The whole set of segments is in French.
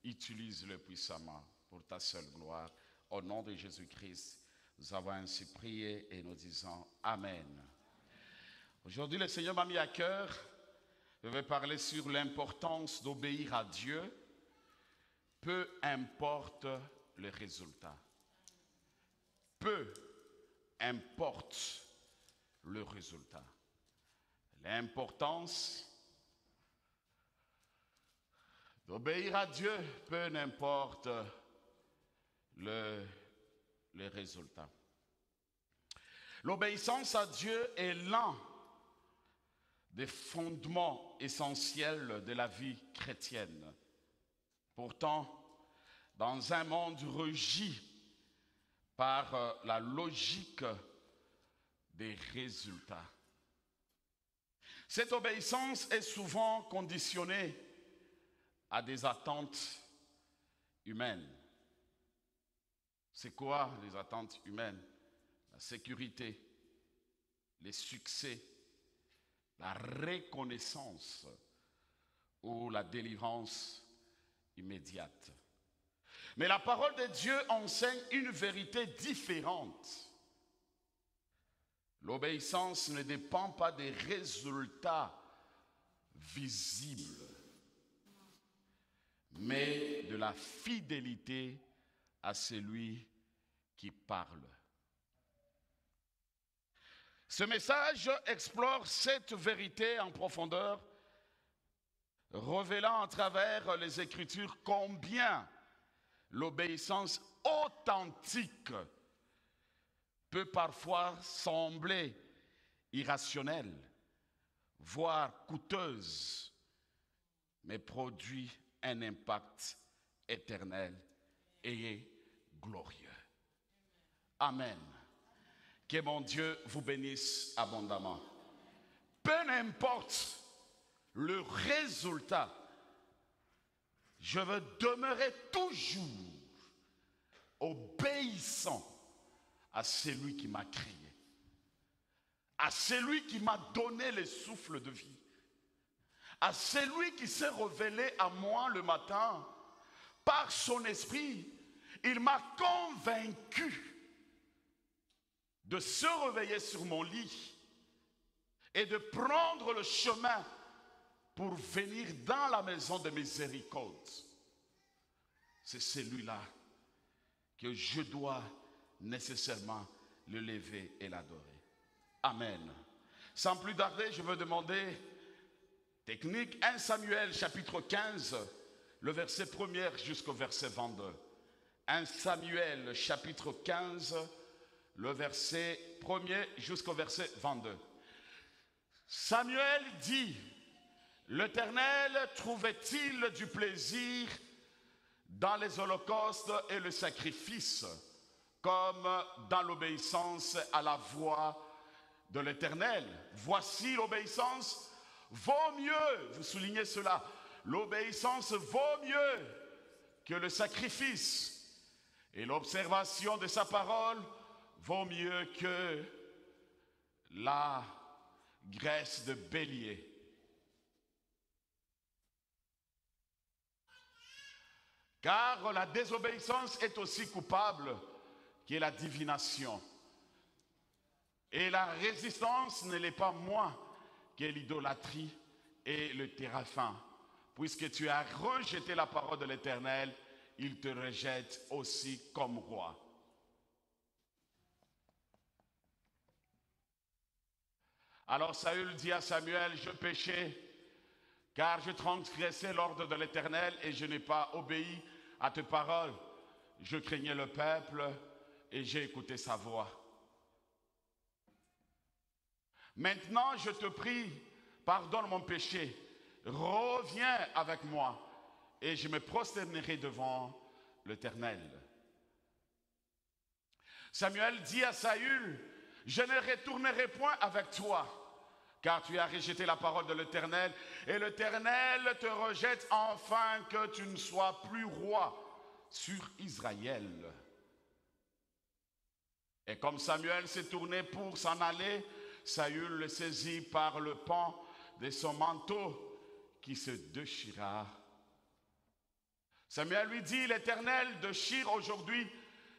Utilise-le puissamment pour ta seule gloire. Au nom de Jésus-Christ, nous avons ainsi prié et nous disons Amen. Aujourd'hui, le Seigneur m'a mis à cœur, je vais parler sur l'importance d'obéir à Dieu, peu importe le résultat. Peu importe le résultat. L'importance d'obéir à Dieu, peu importe le résultat. L'obéissance à Dieu est l'un des fondements essentiels de la vie chrétienne. Pourtant, dans un monde régi par la logique des résultats, cette obéissance est souvent conditionnée à des attentes humaines. C'est quoi les attentes humaines? La sécurité, les succès, la reconnaissance ou la délivrance immédiate. Mais la parole de Dieu enseigne une vérité différente. L'obéissance ne dépend pas des résultats visibles, mais de la fidélité à celui qui parle. Ce message explore cette vérité en profondeur, révélant à travers les Écritures combien l'obéissance authentique peut parfois sembler irrationnelle, voire coûteuse, mais produit un impact éternel et glorieux. Amen. Que mon Dieu vous bénisse abondamment. Peu importe le résultat, je veux demeurer toujours obéissant à celui qui m'a créé, à celui qui m'a donné le souffle de vie, à celui qui s'est révélé à moi le matin par son esprit. Il m'a convaincu de se réveiller sur mon lit et de prendre le chemin pour venir dans la maison de miséricorde. C'est celui-là que je dois nécessairement le lever et l'adorer. Amen. Sans plus tarder, je veux demander technique 1 Samuel chapitre 15, le verset 1er jusqu'au verset 22. 1 Samuel chapitre 15, le verset 1er jusqu'au verset 22. Samuel dit: l'Éternel trouvait-il du plaisir dans les holocaustes et le sacrifice, comme dans l'obéissance à la voix de l'Éternel? Voici l'obéissance vaut mieux, vous soulignez cela, l'obéissance vaut mieux que le sacrifice, et l'observation de sa parole vaut mieux que la graisse de bélier. Car la désobéissance est aussi coupable que la divination. Et la résistance ne l'est pas moins que l'idolâtrie et le téraphin. Puisque tu as rejeté la parole de l'Éternel, il te rejette aussi comme roi. Alors Saül dit à Samuel: je péchais, car je transgressais l'ordre de l'Éternel et je n'ai pas obéi à tes paroles. Je craignais le peuple et j'ai écouté sa voix. Maintenant, je te prie, pardonne mon péché, reviens avec moi et je me prosternerai devant l'Éternel. Samuel dit à Saül: je ne retournerai point avec toi, car tu as rejeté la parole de l'Éternel, et l'Éternel te rejette afin que tu ne sois plus roi sur Israël. Et comme Samuel s'est tourné pour s'en aller, Saül le saisit par le pan de son manteau qui se déchira. Samuel lui dit, l'Éternel déchire aujourd'hui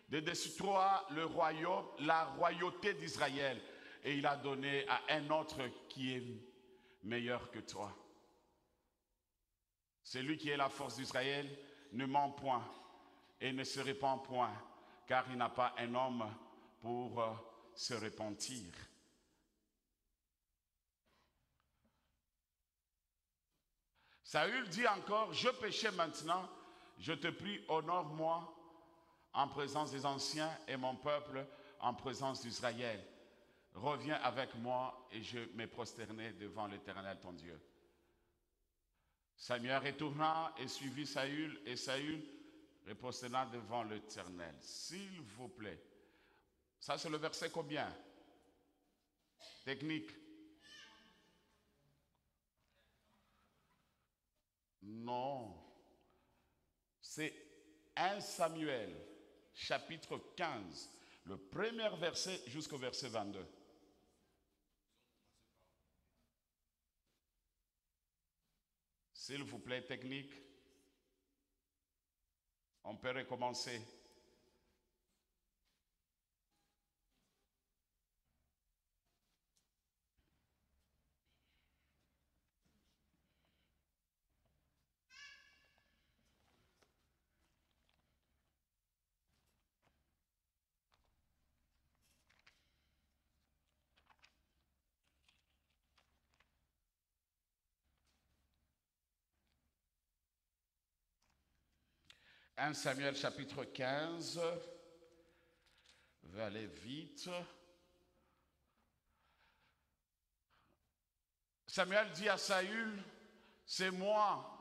de dessus toi le royaume, la royauté d'Israël. Et il a donné à un autre qui est meilleur que toi. Celui qui est la force d'Israël ne ment point et ne se répand point, car il n'a pas un homme pour se repentir. Saül dit encore, je péchais maintenant, je te prie, honore-moi en présence des anciens et mon peuple en présence d'Israël. Reviens avec moi et je me prosternerai devant l'Éternel ton Dieu. Samuel retourna et suivit Saül, et Saül reprosterna devant l'Éternel. S'il vous plaît. Ça, c'est le verset combien? Technique. Non. C'est 1 Samuel, chapitre 15, le premier verset jusqu'au verset 22. S'il vous plaît, technique. On peut recommencer. « 1 Samuel chapitre 15, je vais aller vite. Samuel dit à Saül, c'est moi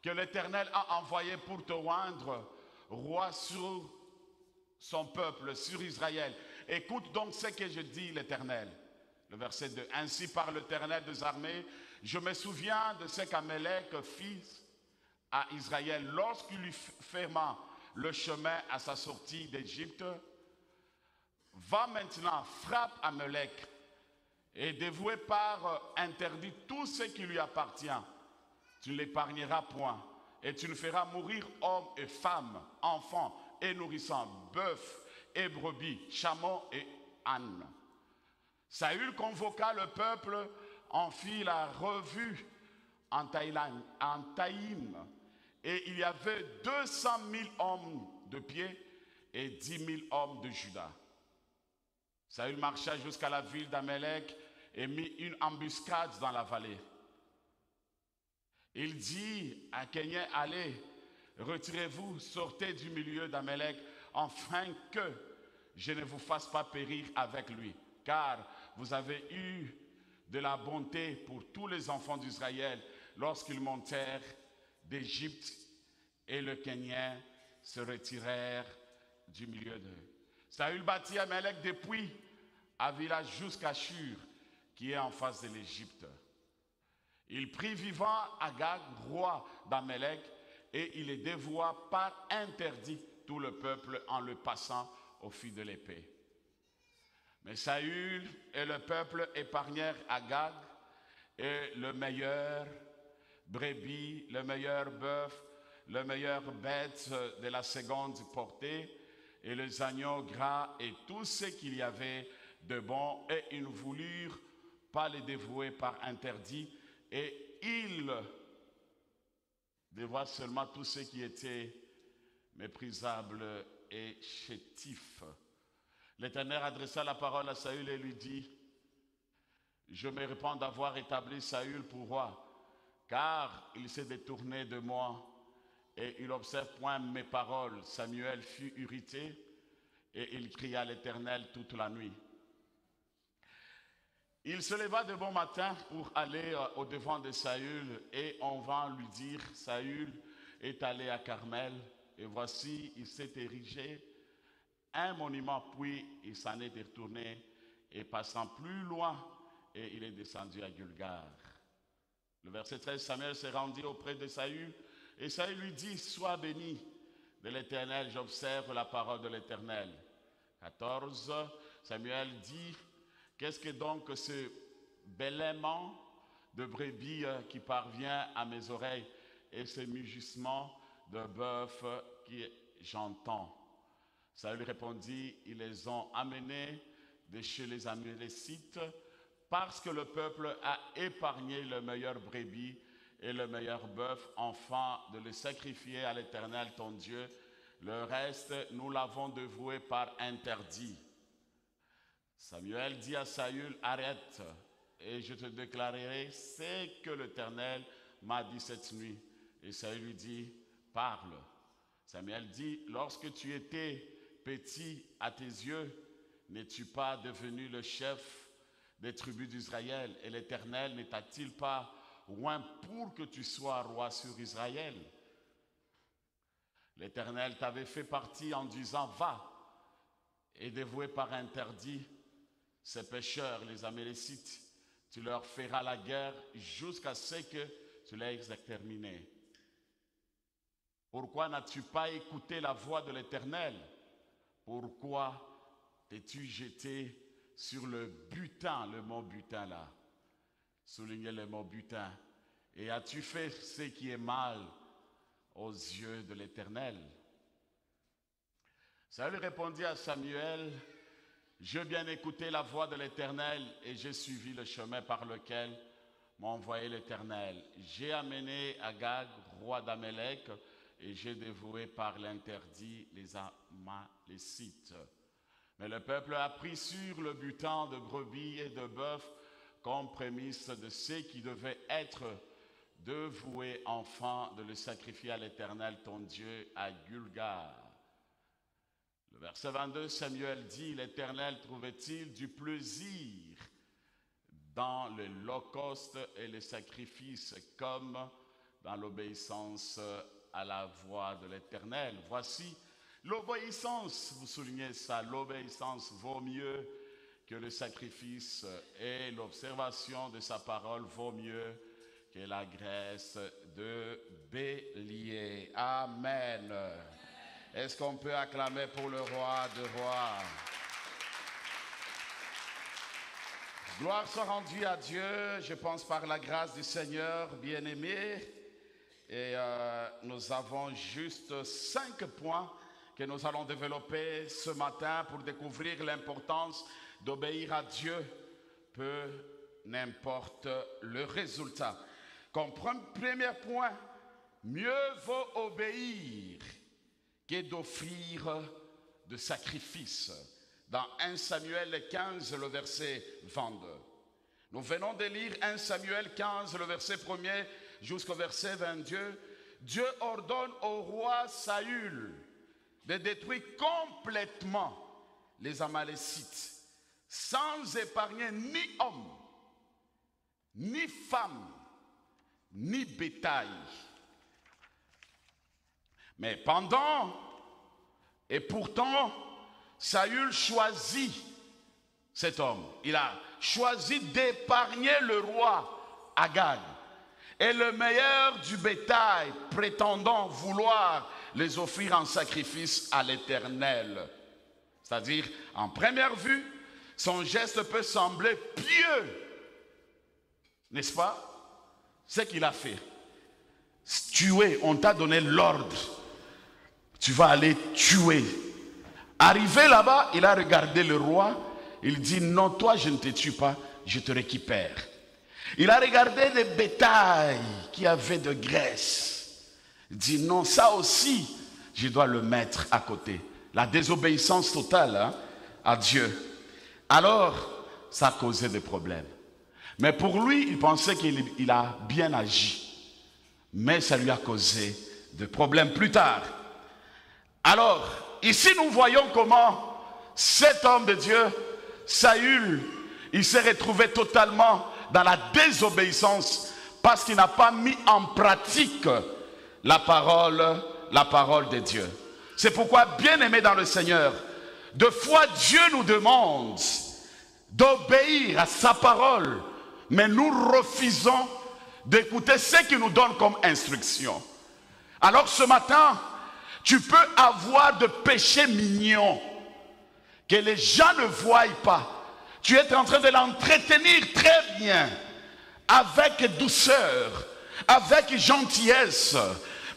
que l'Éternel a envoyé pour te rendre roi sur son peuple, sur Israël. Écoute donc ce que je dis, l'Éternel. Le verset 2. Ainsi parle l'Éternel des armées, je me souviens de ce qu'Amélec fit à Israël lorsqu'il lui ferma le chemin à sa sortie d'Égypte. Va maintenant, frappe Amélec et dévoué par interdit tout ce qui lui appartient. Tu ne l'épargneras point et tu ne feras mourir hommes et femmes, enfants et nourrissants, bœufs et brebis, chameaux et ânes. Saül convoqua le peuple, en fit la revue en Taïm, et il y avait 200 000 hommes de pied et 10 000 hommes de Juda. Saül marcha jusqu'à la ville d'Amélec et mit une embuscade dans la vallée. Il dit à Kéniens, allez, retirez-vous, sortez du milieu d'Amélec, afin que je ne vous fasse pas périr avec lui. Car vous avez eu de la bonté pour tous les enfants d'Israël lorsqu'ils montèrent d'Égypte, et les Kéniens se retirèrent du milieu d'eux. Saül bâtit Amélec depuis Avila jusqu'à Shur, qui est en face de l'Égypte. Il prit vivant Agag, roi d'Amélec, et il les dévoua par interdit tout le peuple en le passant au fil de l'épée. Mais Saül et le peuple épargnèrent Agag, et le meilleur brebis, le meilleur bœuf, le meilleur bête de la seconde portée, et les agneaux gras et tout ce qu'il y avait de bon, et ils ne voulurent pas les dévouer par interdit, et ils dévoient seulement tout ce qui était méprisable et chétif. L'Éternel adressa la parole à Saül et lui dit, je me répands d'avoir établi Saül pour roi, car il s'est détourné de moi et il n'observe point mes paroles. Samuel fut irrité et il cria à l'Éternel toute la nuit. Il se leva de bon matin pour aller au-devant de Saül et on vint lui dire, Saül est allé à Carmel et voici il s'est érigé un monument, puis il s'en est retourné et passant plus loin et il est descendu à Gulgar. Le verset 13, Samuel s'est rendu auprès de Saül et Saül lui dit, sois béni de l'Éternel, j'observe la parole de l'Éternel. 14, Samuel dit, qu'est-ce que donc ce bêlement de brebis qui parvient à mes oreilles et ce mugissement de bœuf qui j'entends? Saül répondit, ils les ont amenés de chez les Amalécites parce que le peuple a épargné le meilleur brebis et le meilleur bœuf, afin de le sacrifier à l'Éternel ton Dieu. Le reste, nous l'avons dévoué par interdit. Samuel dit à Saül, arrête, et je te déclarerai ce que l'Éternel m'a dit cette nuit. Et Saül lui dit, parle. Samuel dit, lorsque tu étais petit à tes yeux, n'es-tu pas devenu le chef des tribus d'Israël? Et l'Éternel ne t'a-t-il pas oint pour que tu sois roi sur Israël? L'Éternel t'avait fait partie en disant, va, et dévoué par interdit ces pécheurs, les Amalécites, tu leur feras la guerre jusqu'à ce que tu les extermines. Pourquoi n'as-tu pas écouté la voix de l'Éternel? Pourquoi t'es-tu jeté sur le butin, le mot butin là? Soulignez le mot butin. Et as-tu fait ce qui est mal aux yeux de l'Éternel? Saül répondit à Samuel, j'ai bien écouté la voix de l'Éternel et j'ai suivi le chemin par lequel m'a envoyé l'Éternel. J'ai amené Agag, roi d'Amélec, et j'ai dévoué par l'interdit les Amalécites. Mais le peuple a pris sur le butin de brebis et de bœuf comme prémisse de ce qui devait être dévoué, enfin de le sacrifier à l'Éternel ton Dieu à Gulgar. Le verset 22, Samuel dit, l'Éternel trouvait-il du plaisir dans l'holocauste et les sacrifices comme dans l'obéissance à la voix de l'Éternel? Voici l'obéissance, vous soulignez ça, l'obéissance vaut mieux que le sacrifice et l'observation de sa parole vaut mieux que la graisse de bélier. Amen. Est-ce qu'on peut acclamer pour le roi de rois? Gloire soit rendue à Dieu, je pense par la grâce du Seigneur bien-aimé. Et nous avons juste 5 points que nous allons développer ce matin pour découvrir l'importance d'obéir à Dieu, peu n'importe le résultat. Comme premier point, mieux vaut obéir que d'offrir de sacrifices. Dans 1 Samuel 15, le verset 22. Nous venons de lire 1 Samuel 15, le verset 1er jusqu'au verset 22. Dieu ordonne au roi Saül de détruire complètement les Amalécites, sans épargner ni homme, ni femme, ni bétail. Mais pourtant, Saül choisit cet homme. Il a choisi d'épargner le roi Agag et le meilleur du bétail, prétendant vouloir les offrir en sacrifice à l'Éternel. C'est-à-dire, en première vue, son geste peut sembler pieux. N'est-ce pas? Ce qu'il a fait. Tuer, on t'a donné l'ordre. Tu vas aller tuer. Arrivé là-bas, il a regardé le roi. Il dit, non, toi, je ne te tue pas, je te récupère. Il a regardé les bétails qui avaient de graisse. Il dit, non, ça aussi, je dois le mettre à côté. La désobéissance totale à Dieu. Alors, ça a causé des problèmes. Mais pour lui, il pensait qu'il a bien agi. Mais ça lui a causé des problèmes plus tard. Alors, ici nous voyons comment cet homme de Dieu, Saül, il s'est retrouvé totalement dans la désobéissance parce qu'il n'a pas mis en pratique la parole de Dieu. C'est pourquoi, bien-aimés dans le Seigneur, de fois Dieu nous demande d'obéir à sa parole, mais nous refusons d'écouter ce qu'il nous donne comme instruction. Alors ce matin, tu peux avoir de péchés mignons que les gens ne voient pas. Tu es en train de l'entretenir très bien, avec douceur, avec gentillesse.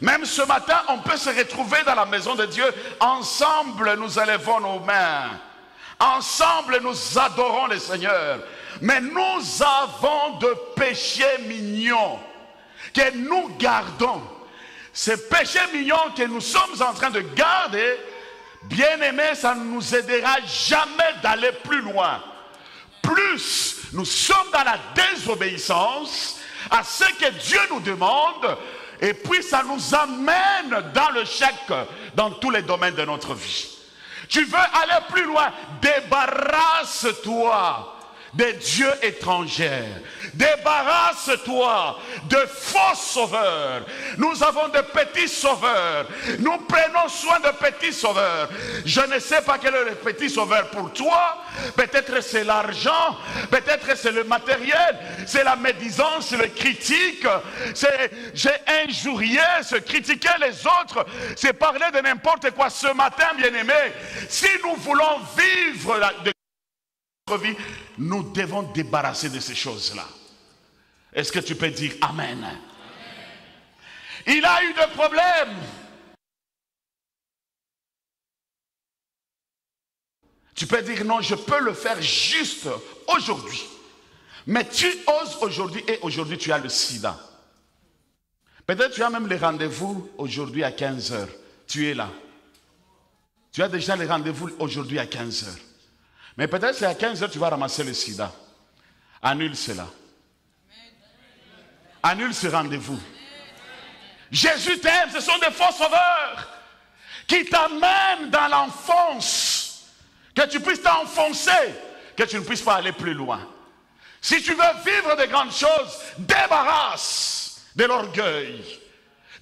Même ce matin, on peut se retrouver dans la maison de Dieu. Ensemble, nous élevons nos mains. Ensemble, nous adorons le Seigneur. Mais nous avons de péchés mignons que nous gardons. Ces péchés mignons que nous sommes en train de garder, bien aimés, ça ne nous aidera jamais d'aller plus loin. Plus nous sommes dans la désobéissance à ce que Dieu nous demande, et puis ça nous amène dans le chèque, dans tous les domaines de notre vie. Tu veux aller plus loin, débarrasse-toi des dieux étrangers. Débarrasse-toi de faux sauveurs. Nous avons de petits sauveurs. Nous prenons soin de petits sauveurs. Je ne sais pas quel est le petit sauveur pour toi. Peut-être c'est l'argent, peut-être c'est le matériel, c'est la médisance, c'est le critique, c'est injurier, c'est critiquer les autres, c'est parler de n'importe quoi. Ce matin, bien-aimés, si nous voulons vivre de notre vie, nous devons débarrasser de ces choses-là. Est-ce que tu peux dire Amen? Amen. Il a eu des problèmes. Tu peux dire non, je peux le faire juste aujourd'hui. Mais tu oses aujourd'hui et aujourd'hui tu as le sida. Peut-être tu as même les rendez-vous aujourd'hui à 15h. Tu es là. Tu as déjà les rendez-vous aujourd'hui à 15h. Mais peut-être c'est à 15h tu vas ramasser le sida. Annule cela. Annule ce rendez-vous. Jésus t'aime, ce sont des faux sauveurs qui t'amènent dans l'enfance. Que tu puisses t'enfoncer, que tu ne puisses pas aller plus loin. Si tu veux vivre de grandes choses, débarrasse de l'orgueil.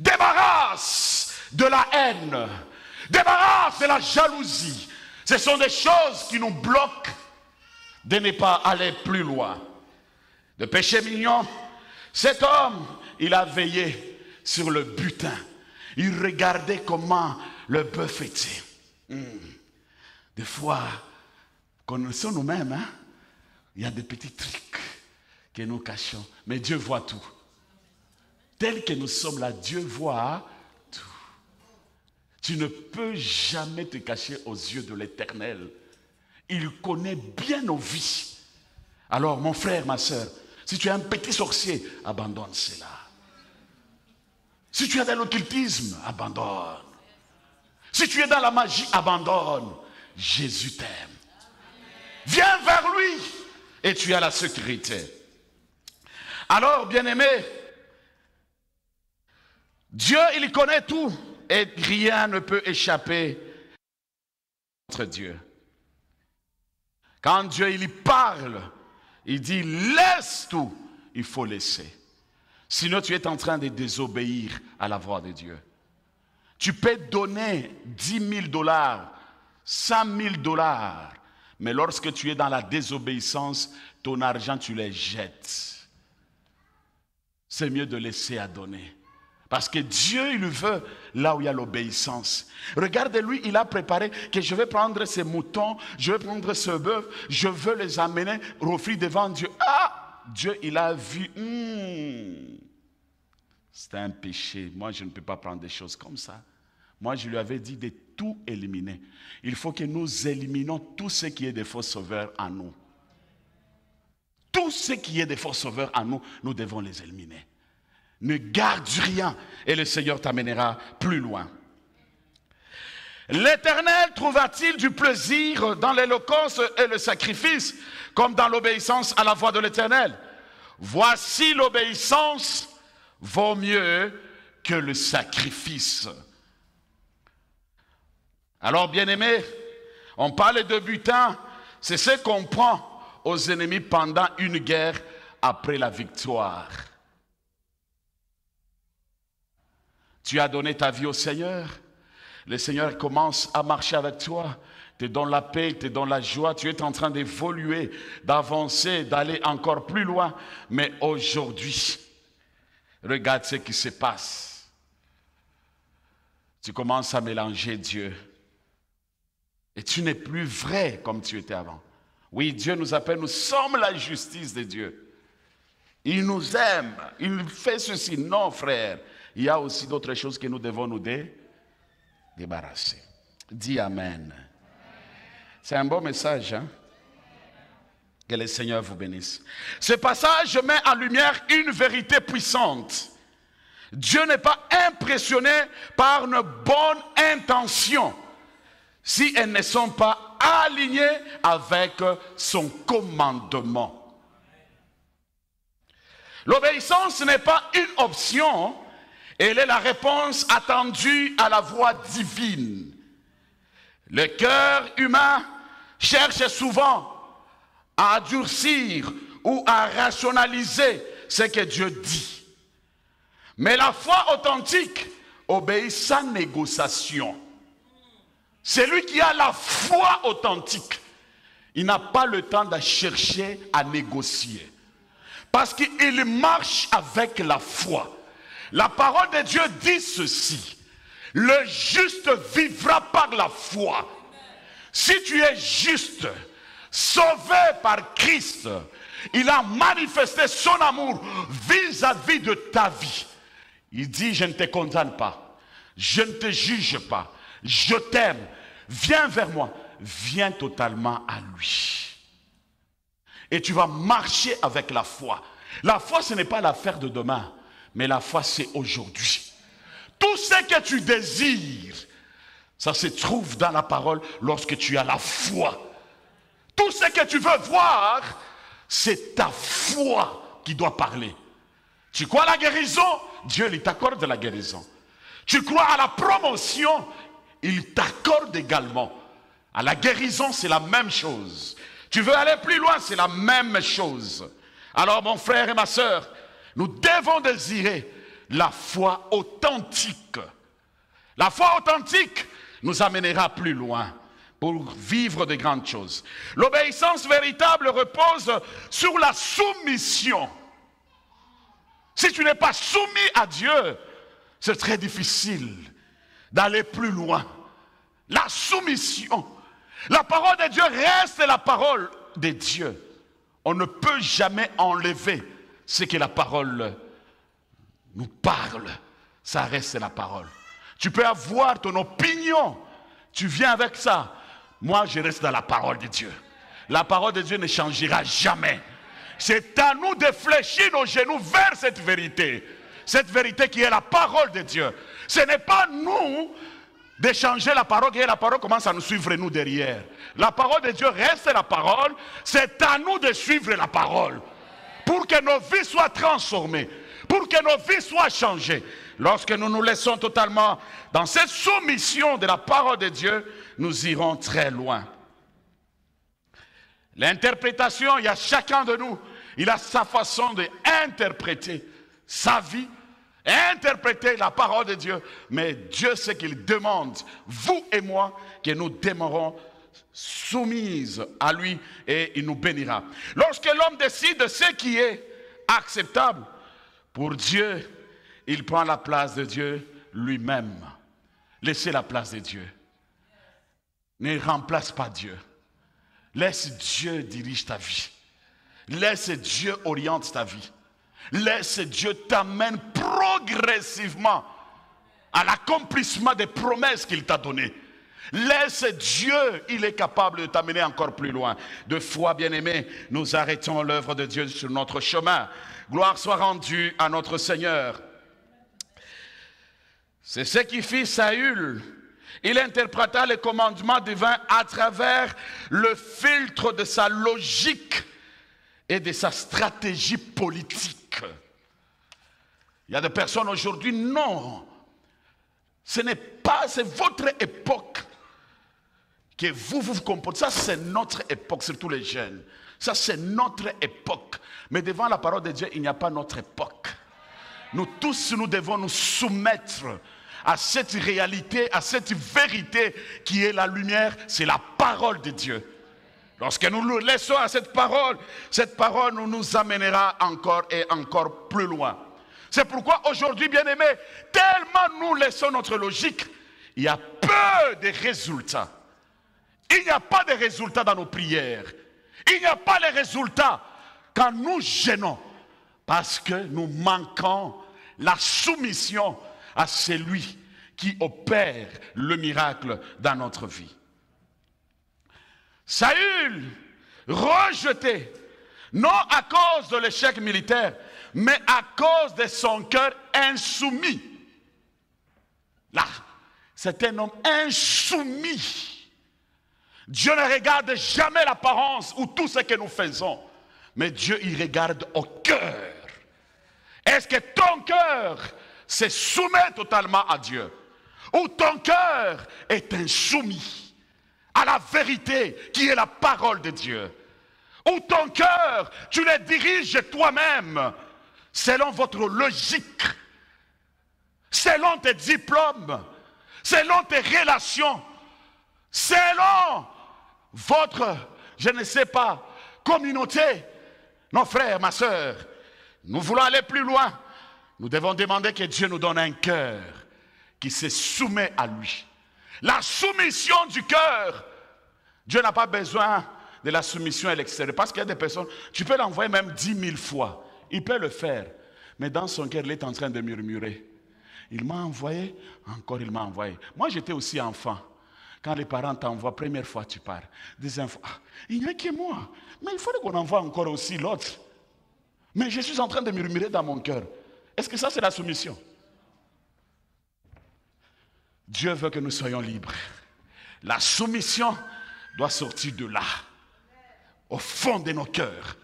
Débarrasse de la haine. Débarrasse de la jalousie. Ce sont des choses qui nous bloquent de ne pas aller plus loin. Le péché mignon, cet homme, il a veillé sur le butin. Il regardait comment le bœuf était. Des fois, connaissons nous-mêmes, hein? Il y a des petits trucs que nous cachons. Mais Dieu voit tout. Tel que nous sommes là, Dieu voit tout. Tu ne peux jamais te cacher aux yeux de l'Éternel. Il connaît bien nos vies. Alors, mon frère, ma soeur, si tu es un petit sorcier, abandonne cela. Si tu es dans l'occultisme, abandonne. Si tu es dans la magie, abandonne. Jésus t'aime. Viens vers lui et tu as la sécurité. Alors, bien-aimé, Dieu, il connaît tout et rien ne peut échapper à notre Dieu. Quand Dieu, il parle, il dit laisse tout, il faut laisser. Sinon, tu es en train de désobéir à la voix de Dieu. Tu peux donner 10 000 $, 100 000 $, mais lorsque tu es dans la désobéissance, ton argent, tu les jettes. C'est mieux de laisser à donner. Parce que Dieu, il veut là où il y a l'obéissance. Regardez-lui, il a préparé que je vais prendre ces moutons, je vais prendre ce bœuf, je veux les amener, offrir devant Dieu. Ah, Dieu, il a vu. C'est un péché. Moi, je ne peux pas prendre des choses comme ça. Moi, je lui avais dit de tout éliminer. Il faut que nous éliminons tout ce qui est des faux sauveurs en nous. Tout ce qui est des faux sauveurs en nous, nous devons les éliminer. Ne garde rien et le Seigneur t'amènera plus loin. L'Éternel trouva-t-il du plaisir dans l'holocauste et le sacrifice, comme dans l'obéissance à la voix de l'Éternel? Voici l'obéissance vaut mieux que le sacrifice. Alors, bien-aimés, on parle de butin, c'est ce qu'on prend aux ennemis pendant une guerre après la victoire. Tu as donné ta vie au Seigneur, le Seigneur commence à marcher avec toi, te donne la paix, te donne la joie, tu es en train d'évoluer, d'avancer, d'aller encore plus loin. Mais aujourd'hui, regarde ce qui se passe. Tu commences à mélanger Dieu. Et tu n'es plus vrai comme tu étais avant. Oui, Dieu nous appelle, nous sommes la justice de Dieu. Il nous aime, il fait ceci. Non, frère, il y a aussi d'autres choses que nous devons nous débarrasser. Dis Amen. C'est un bon message, hein? Que le Seigneur vous bénisse. Ce passage met en lumière une vérité puissante. Dieu n'est pas impressionné par une bonne intention si elles ne sont pas alignées avec son commandement. L'obéissance n'est pas une option, elle est la réponse attendue à la voix divine. Le cœur humain cherche souvent à durcir ou à rationaliser ce que Dieu dit. Mais la foi authentique obéit sans négociation. Celui qui a la foi authentique, il n'a pas le temps de chercher à négocier. Parce qu'il marche avec la foi. La parole de Dieu dit ceci. Le juste vivra par la foi. Si tu es juste, sauvé par Christ, il a manifesté son amour vis-à-vis de ta vie. Il dit, je ne te condamne pas, je ne te juge pas, je t'aime, viens vers moi, viens totalement à lui. Et tu vas marcher avec la foi. La foi, ce n'est pas l'affaire de demain, mais la foi, c'est aujourd'hui. Tout ce que tu désires, ça se trouve dans la parole lorsque tu as la foi. Tout ce que tu veux voir, c'est ta foi qui doit parler. Tu crois à la guérison? Dieu, il t'accorde la guérison. Tu crois à la promotion? Il t'accorde également. À la guérison, c'est la même chose. Tu veux aller plus loin, c'est la même chose. Alors, mon frère et ma sœur, nous devons désirer la foi authentique. La foi authentique nous amènera plus loin pour vivre de grandes choses. L'obéissance véritable repose sur la soumission. Si tu n'es pas soumis à Dieu, c'est très difficile d'aller plus loin. La soumission. La parole de Dieu reste la parole de Dieu. On ne peut jamais enlever ce que la parole nous parle. Ça reste la parole. Tu peux avoir ton opinion. Tu viens avec ça. Moi, je reste dans la parole de Dieu. La parole de Dieu ne changera jamais. C'est à nous de fléchir nos genoux vers cette vérité. Cette vérité qui est la parole de Dieu. Ce n'est pas nous de changer la parole et la parole commence à nous suivre nous derrière. La parole de Dieu reste la parole. C'est à nous de suivre la parole. Pour que nos vies soient transformées. Pour que nos vies soient changées. Lorsque nous nous laissons totalement dans cette soumission de la parole de Dieu, nous irons très loin. L'interprétation, il y a chacun de nous, il a sa façon d'interpréter sa vie, interpréter la parole de Dieu. Mais Dieu sait qu'il demande, vous et moi, que nous demeurons soumises à lui et il nous bénira. Lorsque l'homme décide ce qui est acceptable pour Dieu, il prend la place de Dieu lui-même. Laissez la place de Dieu. Ne remplace pas Dieu. Laisse Dieu diriger ta vie. Laisse Dieu orienter ta vie. Laisse Dieu t'amener progressivement à l'accomplissement des promesses qu'il t'a données. Laisse Dieu, il est capable de t'amener encore plus loin. De foi, bien-aimés, nous arrêtons l'œuvre de Dieu sur notre chemin. Gloire soit rendue à notre Seigneur. C'est ce qui fit Saül. Il interpréta les commandements divins à travers le filtre de sa logique et de sa stratégie politique. Il y a des personnes aujourd'hui, non. Ce n'est pas, c'est votre époque que vous comportez. Ça, c'est notre époque, surtout les jeunes. Ça, c'est notre époque. Mais devant la parole de Dieu, il n'y a pas notre époque. Nous tous, nous devons nous soumettre à cette réalité, à cette vérité qui est la lumière, c'est la parole de Dieu. Lorsque nous nous laissons à cette parole nous amènera encore et encore plus loin. C'est pourquoi aujourd'hui, bien-aimés, tellement nous laissons notre logique, il y a peu de résultats. Il n'y a pas de résultats dans nos prières. Il n'y a pas de résultats quand nous gênons. Parce que nous manquons la soumission à celui qui opère le miracle dans notre vie. Saül, rejeté, non à cause de l'échec militaire, mais à cause de son cœur insoumis. Là, c'est un homme insoumis. Dieu ne regarde jamais l'apparence ou tout ce que nous faisons, mais Dieu il regarde au cœur. Est-ce que ton cœur se soumet totalement à Dieu? Ou ton cœur est insoumis à la vérité qui est la parole de Dieu? Ou ton cœur, tu le diriges toi-même selon votre logique, selon tes diplômes, selon tes relations, selon votre, je ne sais pas, communauté. Non, frère, ma soeur, nous voulons aller plus loin. Nous devons demander que Dieu nous donne un cœur qui se soumet à lui. La soumission du cœur. Dieu n'a pas besoin de la soumission à l'extérieur. Parce qu'il y a des personnes, tu peux l'envoyer même 10 000 fois. Il peut le faire. Mais dans son cœur, il est en train de murmurer. Il m'a envoyé, encore il m'a envoyé. Moi, j'étais aussi enfant. Quand les parents t'envoient, première fois tu pars. Deuxième fois, il n'y a que moi. Mais il faudrait qu'on envoie encore aussi l'autre. Mais je suis en train de murmurer dans mon cœur. Est-ce que ça, c'est la soumission? Dieu veut que nous soyons libres. La soumission doit sortir de là, au fond de nos cœurs.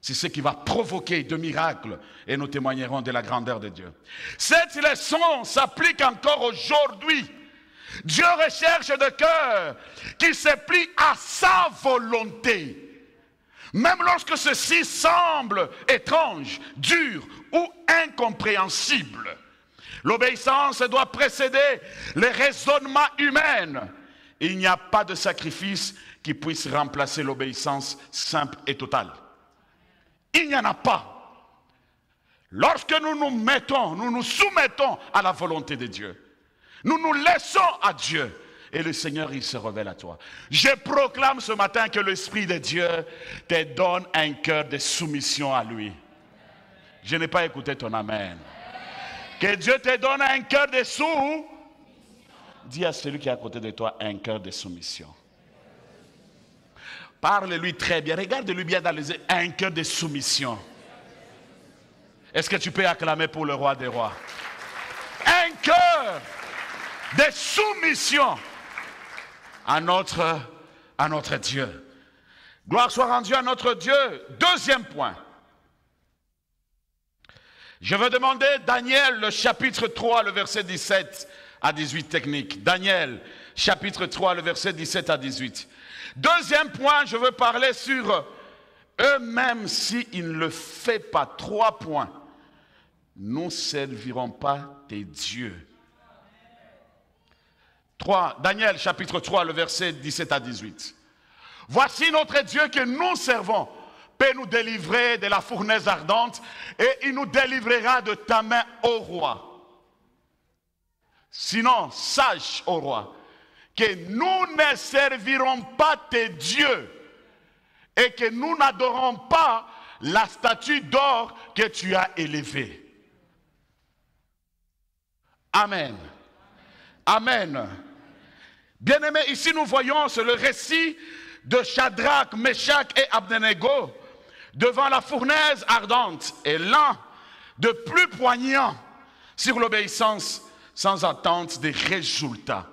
C'est ce qui va provoquer de miracles et nous témoignerons de la grandeur de Dieu. Cette leçon s'applique encore aujourd'hui. Dieu recherche des cœurs qui se plient à sa volonté. Même lorsque ceci semble étrange, dur ou incompréhensible. L'obéissance doit précéder le raisonnement humain. Il n'y a pas de sacrifice qui puisse remplacer l'obéissance simple et totale. Il n'y en a pas. Lorsque nous nous soumettons à la volonté de Dieu, nous nous laissons à Dieu et le Seigneur, il se révèle à toi. Je proclame ce matin que l'Esprit de Dieu te donne un cœur de soumission à lui. Je n'ai pas écouté ton amen. Que Dieu te donne un cœur de soumission. Dis à celui qui est à côté de toi un cœur de soumission. Parle-lui très bien. Regarde-lui bien dans les yeux. Un cœur de soumission. Est-ce que tu peux acclamer pour le roi des rois? Un cœur de soumission à notre Dieu. Gloire soit rendue à notre Dieu. Deuxième point. Je veux demander Daniel, le chapitre 3, le verset 17 à 18 technique. Daniel, chapitre 3, le verset 17 à 18. Deuxième point, je veux parler sur eux-mêmes s'ils ne le font pas. 3 points. Nous ne servirons pas tes dieux. 3, Daniel, chapitre 3, le verset 17 à 18. Voici notre Dieu que nous servons. Peut nous délivrer de la fournaise ardente et il nous délivrera de ta main, ô roi. Sinon, sache, ô roi, que nous ne servirons pas tes dieux et que nous n'adorons pas la statue d'or que tu as élevée. Amen. Amen. Bien-aimés, ici nous voyons, c'est le récit de Shadrach, Meshach et Abednego devant la fournaise ardente, et l'un de plus poignant sur l'obéissance sans attente des résultats.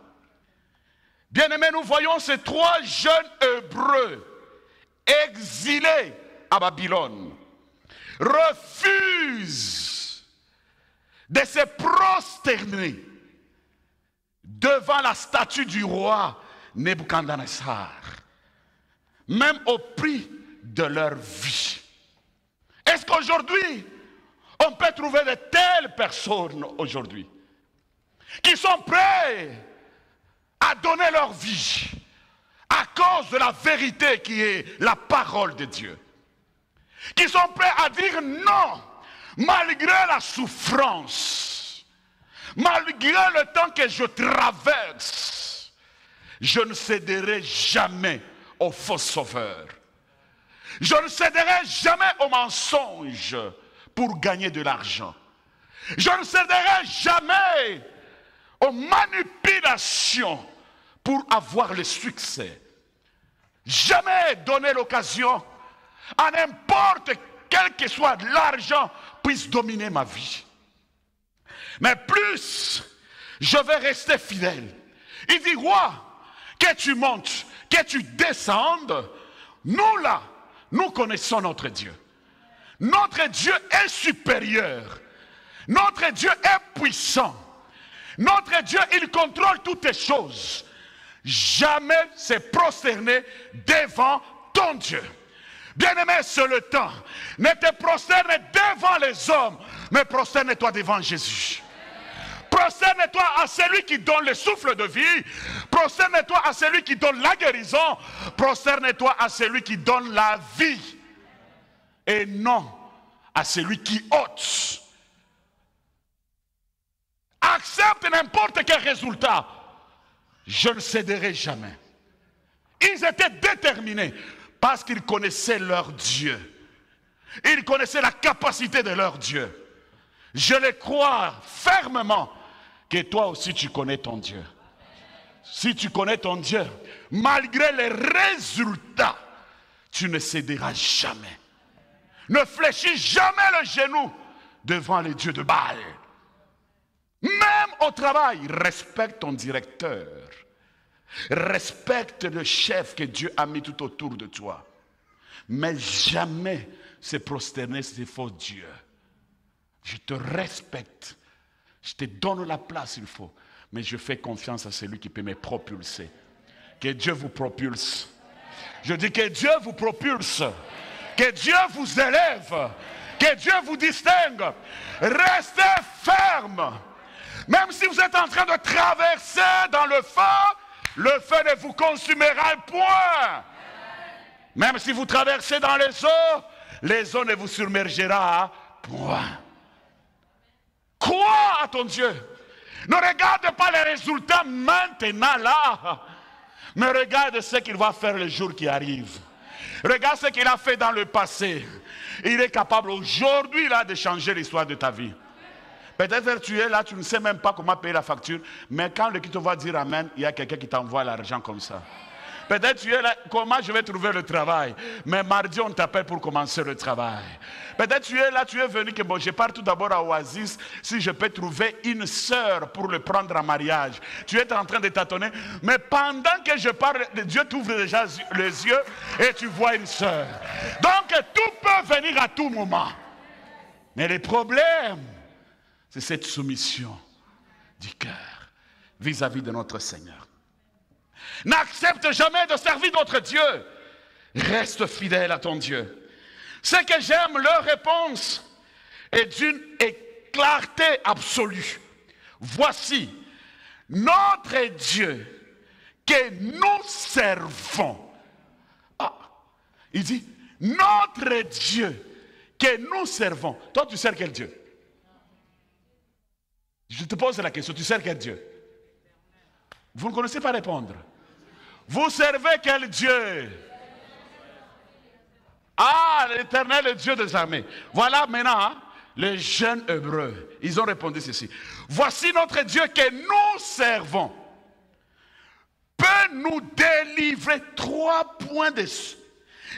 Bien-aimés, nous voyons ces 3 jeunes Hébreux exilés à Babylone refusent de se prosterner devant la statue du roi Nebuchadnezzar, même au prix de leur vie. Est-ce qu'aujourd'hui, on peut trouver de telles personnes aujourd'hui qui sont prêts à donner leur vie à cause de la vérité qui est la parole de Dieu, qui sont prêts à dire non malgré la souffrance, malgré le temps que je traverse, je ne céderai jamais aux faux sauveurs. Je ne céderai jamais aux mensonges pour gagner de l'argent. Je ne céderai jamais aux manipulations pour avoir le succès. Jamais donner l'occasion à n'importe quel que soit l'argent puisse dominer ma vie. Mais plus je vais rester fidèle. Il dit, roi, que tu montes, que tu descendes, nous là, nous connaissons notre Dieu. Notre Dieu est supérieur. Notre Dieu est puissant. Notre Dieu, il contrôle toutes les choses. Jamais se prosterner devant ton Dieu. Bien-aimé, c'est le temps. Ne te prosterne devant les hommes, mais prosterne-toi devant Jésus. Prosterne-toi à celui qui donne le souffle de vie. Prosterne-toi à celui qui donne la guérison. Prosterne-toi à celui qui donne la vie. Et non à celui qui ôte. Accepte n'importe quel résultat. Je ne céderai jamais. Ils étaient déterminés parce qu'ils connaissaient leur Dieu. Ils connaissaient la capacité de leur Dieu. Je le crois fermement que toi aussi tu connais ton Dieu. Si tu connais ton Dieu, malgré les résultats, tu ne céderas jamais. Ne fléchis jamais le genou devant les dieux de Baal. Même au travail, respecte ton directeur. Respecte le chef que Dieu a mis tout autour de toi. Mais jamais se prosterner ces faux dieux. Je te respecte. Je te donne la place s'il faut. Mais je fais confiance à celui qui peut me propulser. Que Dieu vous propulse. Je dis que Dieu vous propulse. Que Dieu vous élève. Que Dieu vous distingue. Restez ferme. Même si vous êtes en train de traverser dans le feu ne vous consumera point. Même si vous traversez dans les eaux ne vous submergera point. Crois à ton Dieu. Ne regarde pas les résultats maintenant là, mais regarde ce qu'il va faire le jour qui arrive. Regarde ce qu'il a fait dans le passé. Il est capable aujourd'hui là de changer l'histoire de ta vie. Peut-être que tu es là, tu ne sais même pas comment payer la facture, mais quand le qui te va dire amen, il y a quelqu'un qui t'envoie l'argent comme ça. Peut-être tu es là, comment je vais trouver le travail, mais mardi on t'appelle pour commencer le travail. Peut-être tu es là, tu es venu que bon, je pars tout d'abord à Oasis, si je peux trouver une sœur pour le prendre en mariage. Tu es en train de tâtonner, mais pendant que je parle, Dieu t'ouvre déjà les yeux et tu vois une sœur. Donc tout peut venir à tout moment. Mais les problèmes, c'est cette soumission du cœur vis-à-vis de notre Seigneur. N'accepte jamais de servir d'autres dieux. Reste fidèle à ton Dieu. Ce que j'aime, leur réponse est d'une clarté absolue. Voici notre Dieu que nous servons. Ah, il dit, notre Dieu que nous servons. Toi, tu sers quel Dieu? Je te pose la question, tu sers quel Dieu? Vous ne connaissez pas répondre. Vous servez quel Dieu? Ah, l'Éternel, le Dieu des armées. Voilà maintenant, hein, les jeunes Hébreux, ils ont répondu ceci. Voici notre Dieu que nous servons. Peut nous délivrer 3 points dessus.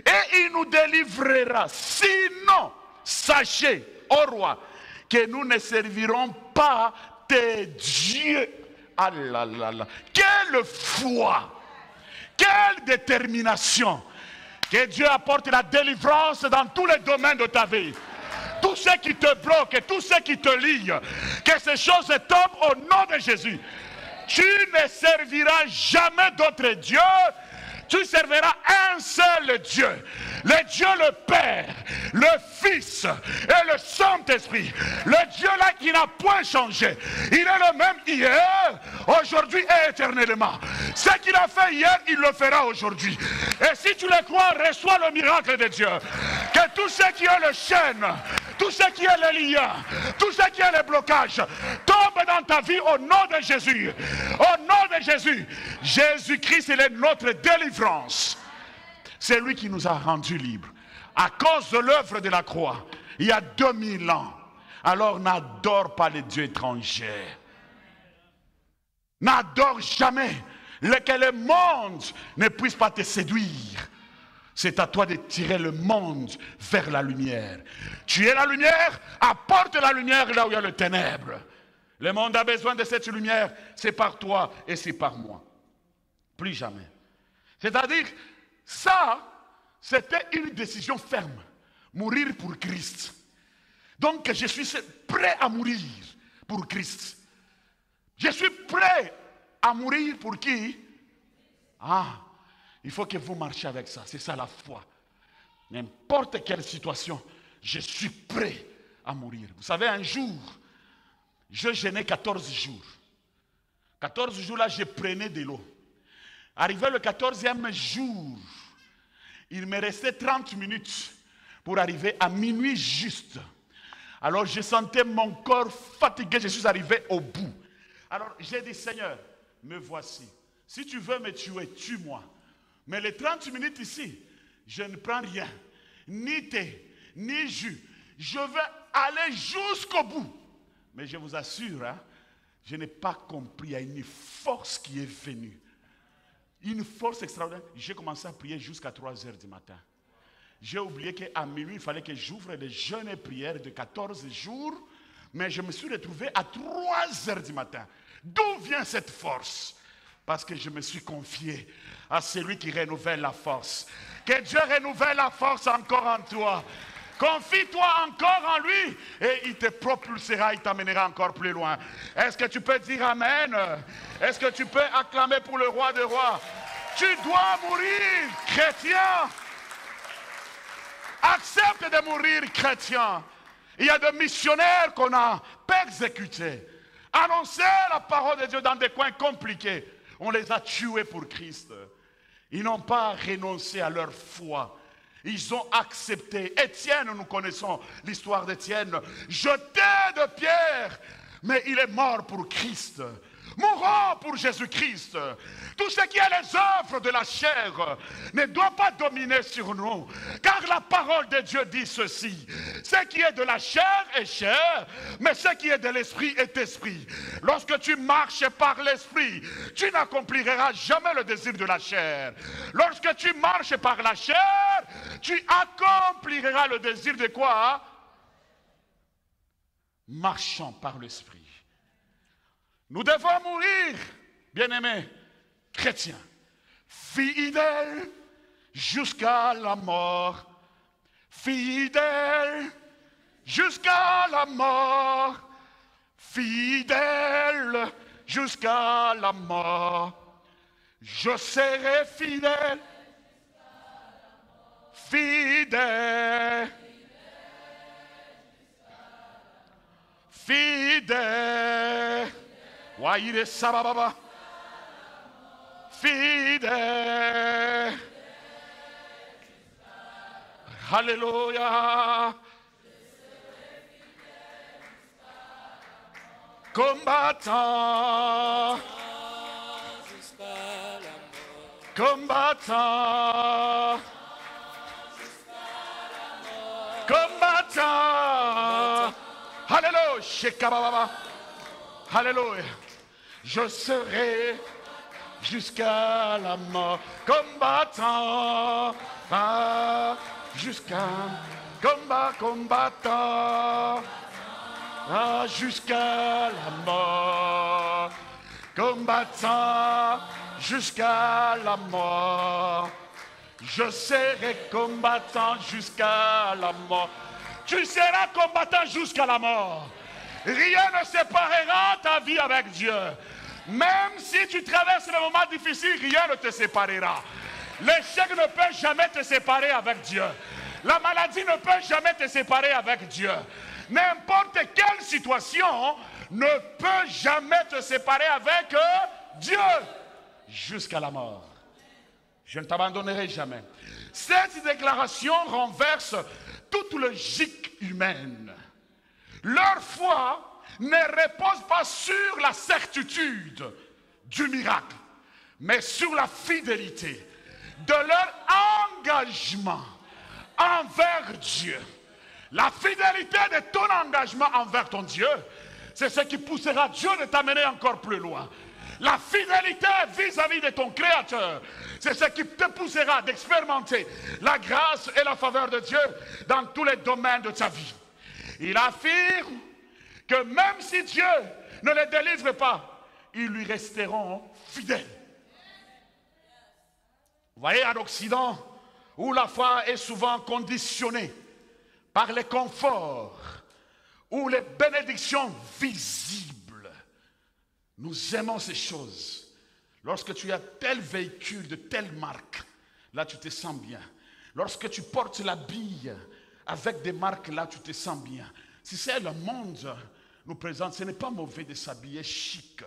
Et il nous délivrera. Sinon, sachez, ô roi, que nous ne servirons pas tes dieux. Ah là là là. Quelle foi! Quelle détermination! Que Dieu apporte la délivrance dans tous les domaines de ta vie. Tout ce qui te bloque, tout ce qui te lie, que ces choses tombent au nom de Jésus. Tu ne serviras jamais d'autre Dieu. Tu serviras un seul Dieu. Le Dieu le Père, le Fils et le Saint-Esprit. Le Dieu là qui n'a point changé. Il est le même hier, aujourd'hui et éternellement. Ce qu'il a fait hier, il le fera aujourd'hui. Et si tu le crois, reçois le miracle de Dieu. Que tout ce qui est le chêne, tout ce qui est le lien, tout ce qui est le blocage, tombe dans ta vie au nom de Jésus. Au nom de Jésus. Jésus-Christ, il est notre délivrance. C'est lui qui nous a rendus libres. À cause de l'œuvre de la croix, il y a 2000 ans, alors n'adore pas les dieux étrangers. N'adore jamais que le monde ne puisse pas te séduire. C'est à toi de tirer le monde vers la lumière. Tu es la lumière, apporte la lumière là où il y a le ténèbre. Le monde a besoin de cette lumière, c'est par toi et c'est par moi. Plus jamais. C'est-à-dire, ça, c'était une décision ferme. Mourir pour Christ. Donc, je suis prêt à mourir pour Christ. Je suis prêt à mourir pour qui? Ah, il faut que vous marchiez avec ça. C'est ça la foi. N'importe quelle situation, je suis prêt à mourir. Vous savez, un jour, je jeûnais 14 jours. 14 jours là, je prenais de l'eau. Arrivé le 14e jour, il me restait 30 minutes pour arriver à minuit juste. Alors je sentais mon corps fatigué, je suis arrivé au bout. Alors j'ai dit, Seigneur, me voici. Si tu veux me tuer, tue-moi. Mais les 30 minutes ici, je ne prends rien. Ni thé, ni jus. Je veux aller jusqu'au bout. Mais je vous assure, hein, je n'ai pas compris. Il y a une force qui est venue. Une force extraordinaire. J'ai commencé à prier jusqu'à 3 heures du matin. J'ai oublié qu'à minuit, il fallait que j'ouvre des jeûnes et prières de 14 jours. Mais je me suis retrouvé à 3 heures du matin. D'où vient cette force? Parce que je me suis confié à celui qui renouvelle la force. Que Dieu renouvelle la force encore en toi. Confie-toi encore en lui et il te propulsera, il t'amènera encore plus loin. Est-ce que tu peux dire Amen? Est-ce que tu peux acclamer pour le roi des rois? Tu dois mourir chrétien. Accepte de mourir chrétien. Il y a des missionnaires qu'on a persécutés. Annoncer la parole de Dieu dans des coins compliqués. On les a tués pour Christ. Ils n'ont pas renoncé à leur foi. Ils ont accepté. Étienne, nous connaissons l'histoire d'Étienne, jeté de pierre, mais il est mort pour Christ. Mourons pour Jésus-Christ. Tout ce qui est les œuvres de la chair ne doit pas dominer sur nous. Car la parole de Dieu dit ceci. Ce qui est de la chair est chair, mais ce qui est de l'esprit est esprit. Lorsque tu marches par l'esprit, tu n'accompliras jamais le désir de la chair. Lorsque tu marches par la chair, tu accompliras le désir de quoi? Marchons par l'esprit. Nous devons mourir, bien-aimés chrétiens, fidèles jusqu'à la mort, fidèles jusqu'à la mort, fidèles jusqu'à la mort. Je serai fidèle, fidèle, fidèle. Waïre sabababa. Fidèle. Alléluia. Combattant. Combattant. Combattant. Alléluia. Shekababa. Alléluia. Je serai jusqu'à la mort, combattant, jusqu'à combattant, jusqu'à la mort, combattant jusqu'à la mort. Je serai combattant jusqu'à la mort. Tu seras combattant jusqu'à la mort. Rien ne séparera ta vie avec Dieu. Même si tu traverses des moments difficiles, rien ne te séparera. L'échec ne peut jamais te séparer avec Dieu. La maladie ne peut jamais te séparer avec Dieu. N'importe quelle situation ne peut jamais te séparer avec Dieu. Jusqu'à la mort. Je ne t'abandonnerai jamais. Cette déclaration renverse toute logique humaine. Leur foi ne repose pas sur la certitude du miracle, mais sur la fidélité de leur engagement envers Dieu. La fidélité de ton engagement envers ton Dieu, c'est ce qui poussera Dieu de t'amener encore plus loin. La fidélité vis-à-vis de ton Créateur, c'est ce qui te poussera d'expérimenter la grâce et la faveur de Dieu dans tous les domaines de ta vie. Il affirme que même si Dieu ne les délivre pas, ils lui resteront fidèles. Vous voyez, en Occident, où la foi est souvent conditionnée par les conforts ou les bénédictions visibles, nous aimons ces choses. Lorsque tu as tel véhicule de telle marque, là tu te sens bien. Lorsque tu portes la bille avec des marques, là tu te sens bien. Si c'est le monde nous présente, ce n'est pas mauvais de s'habiller chic.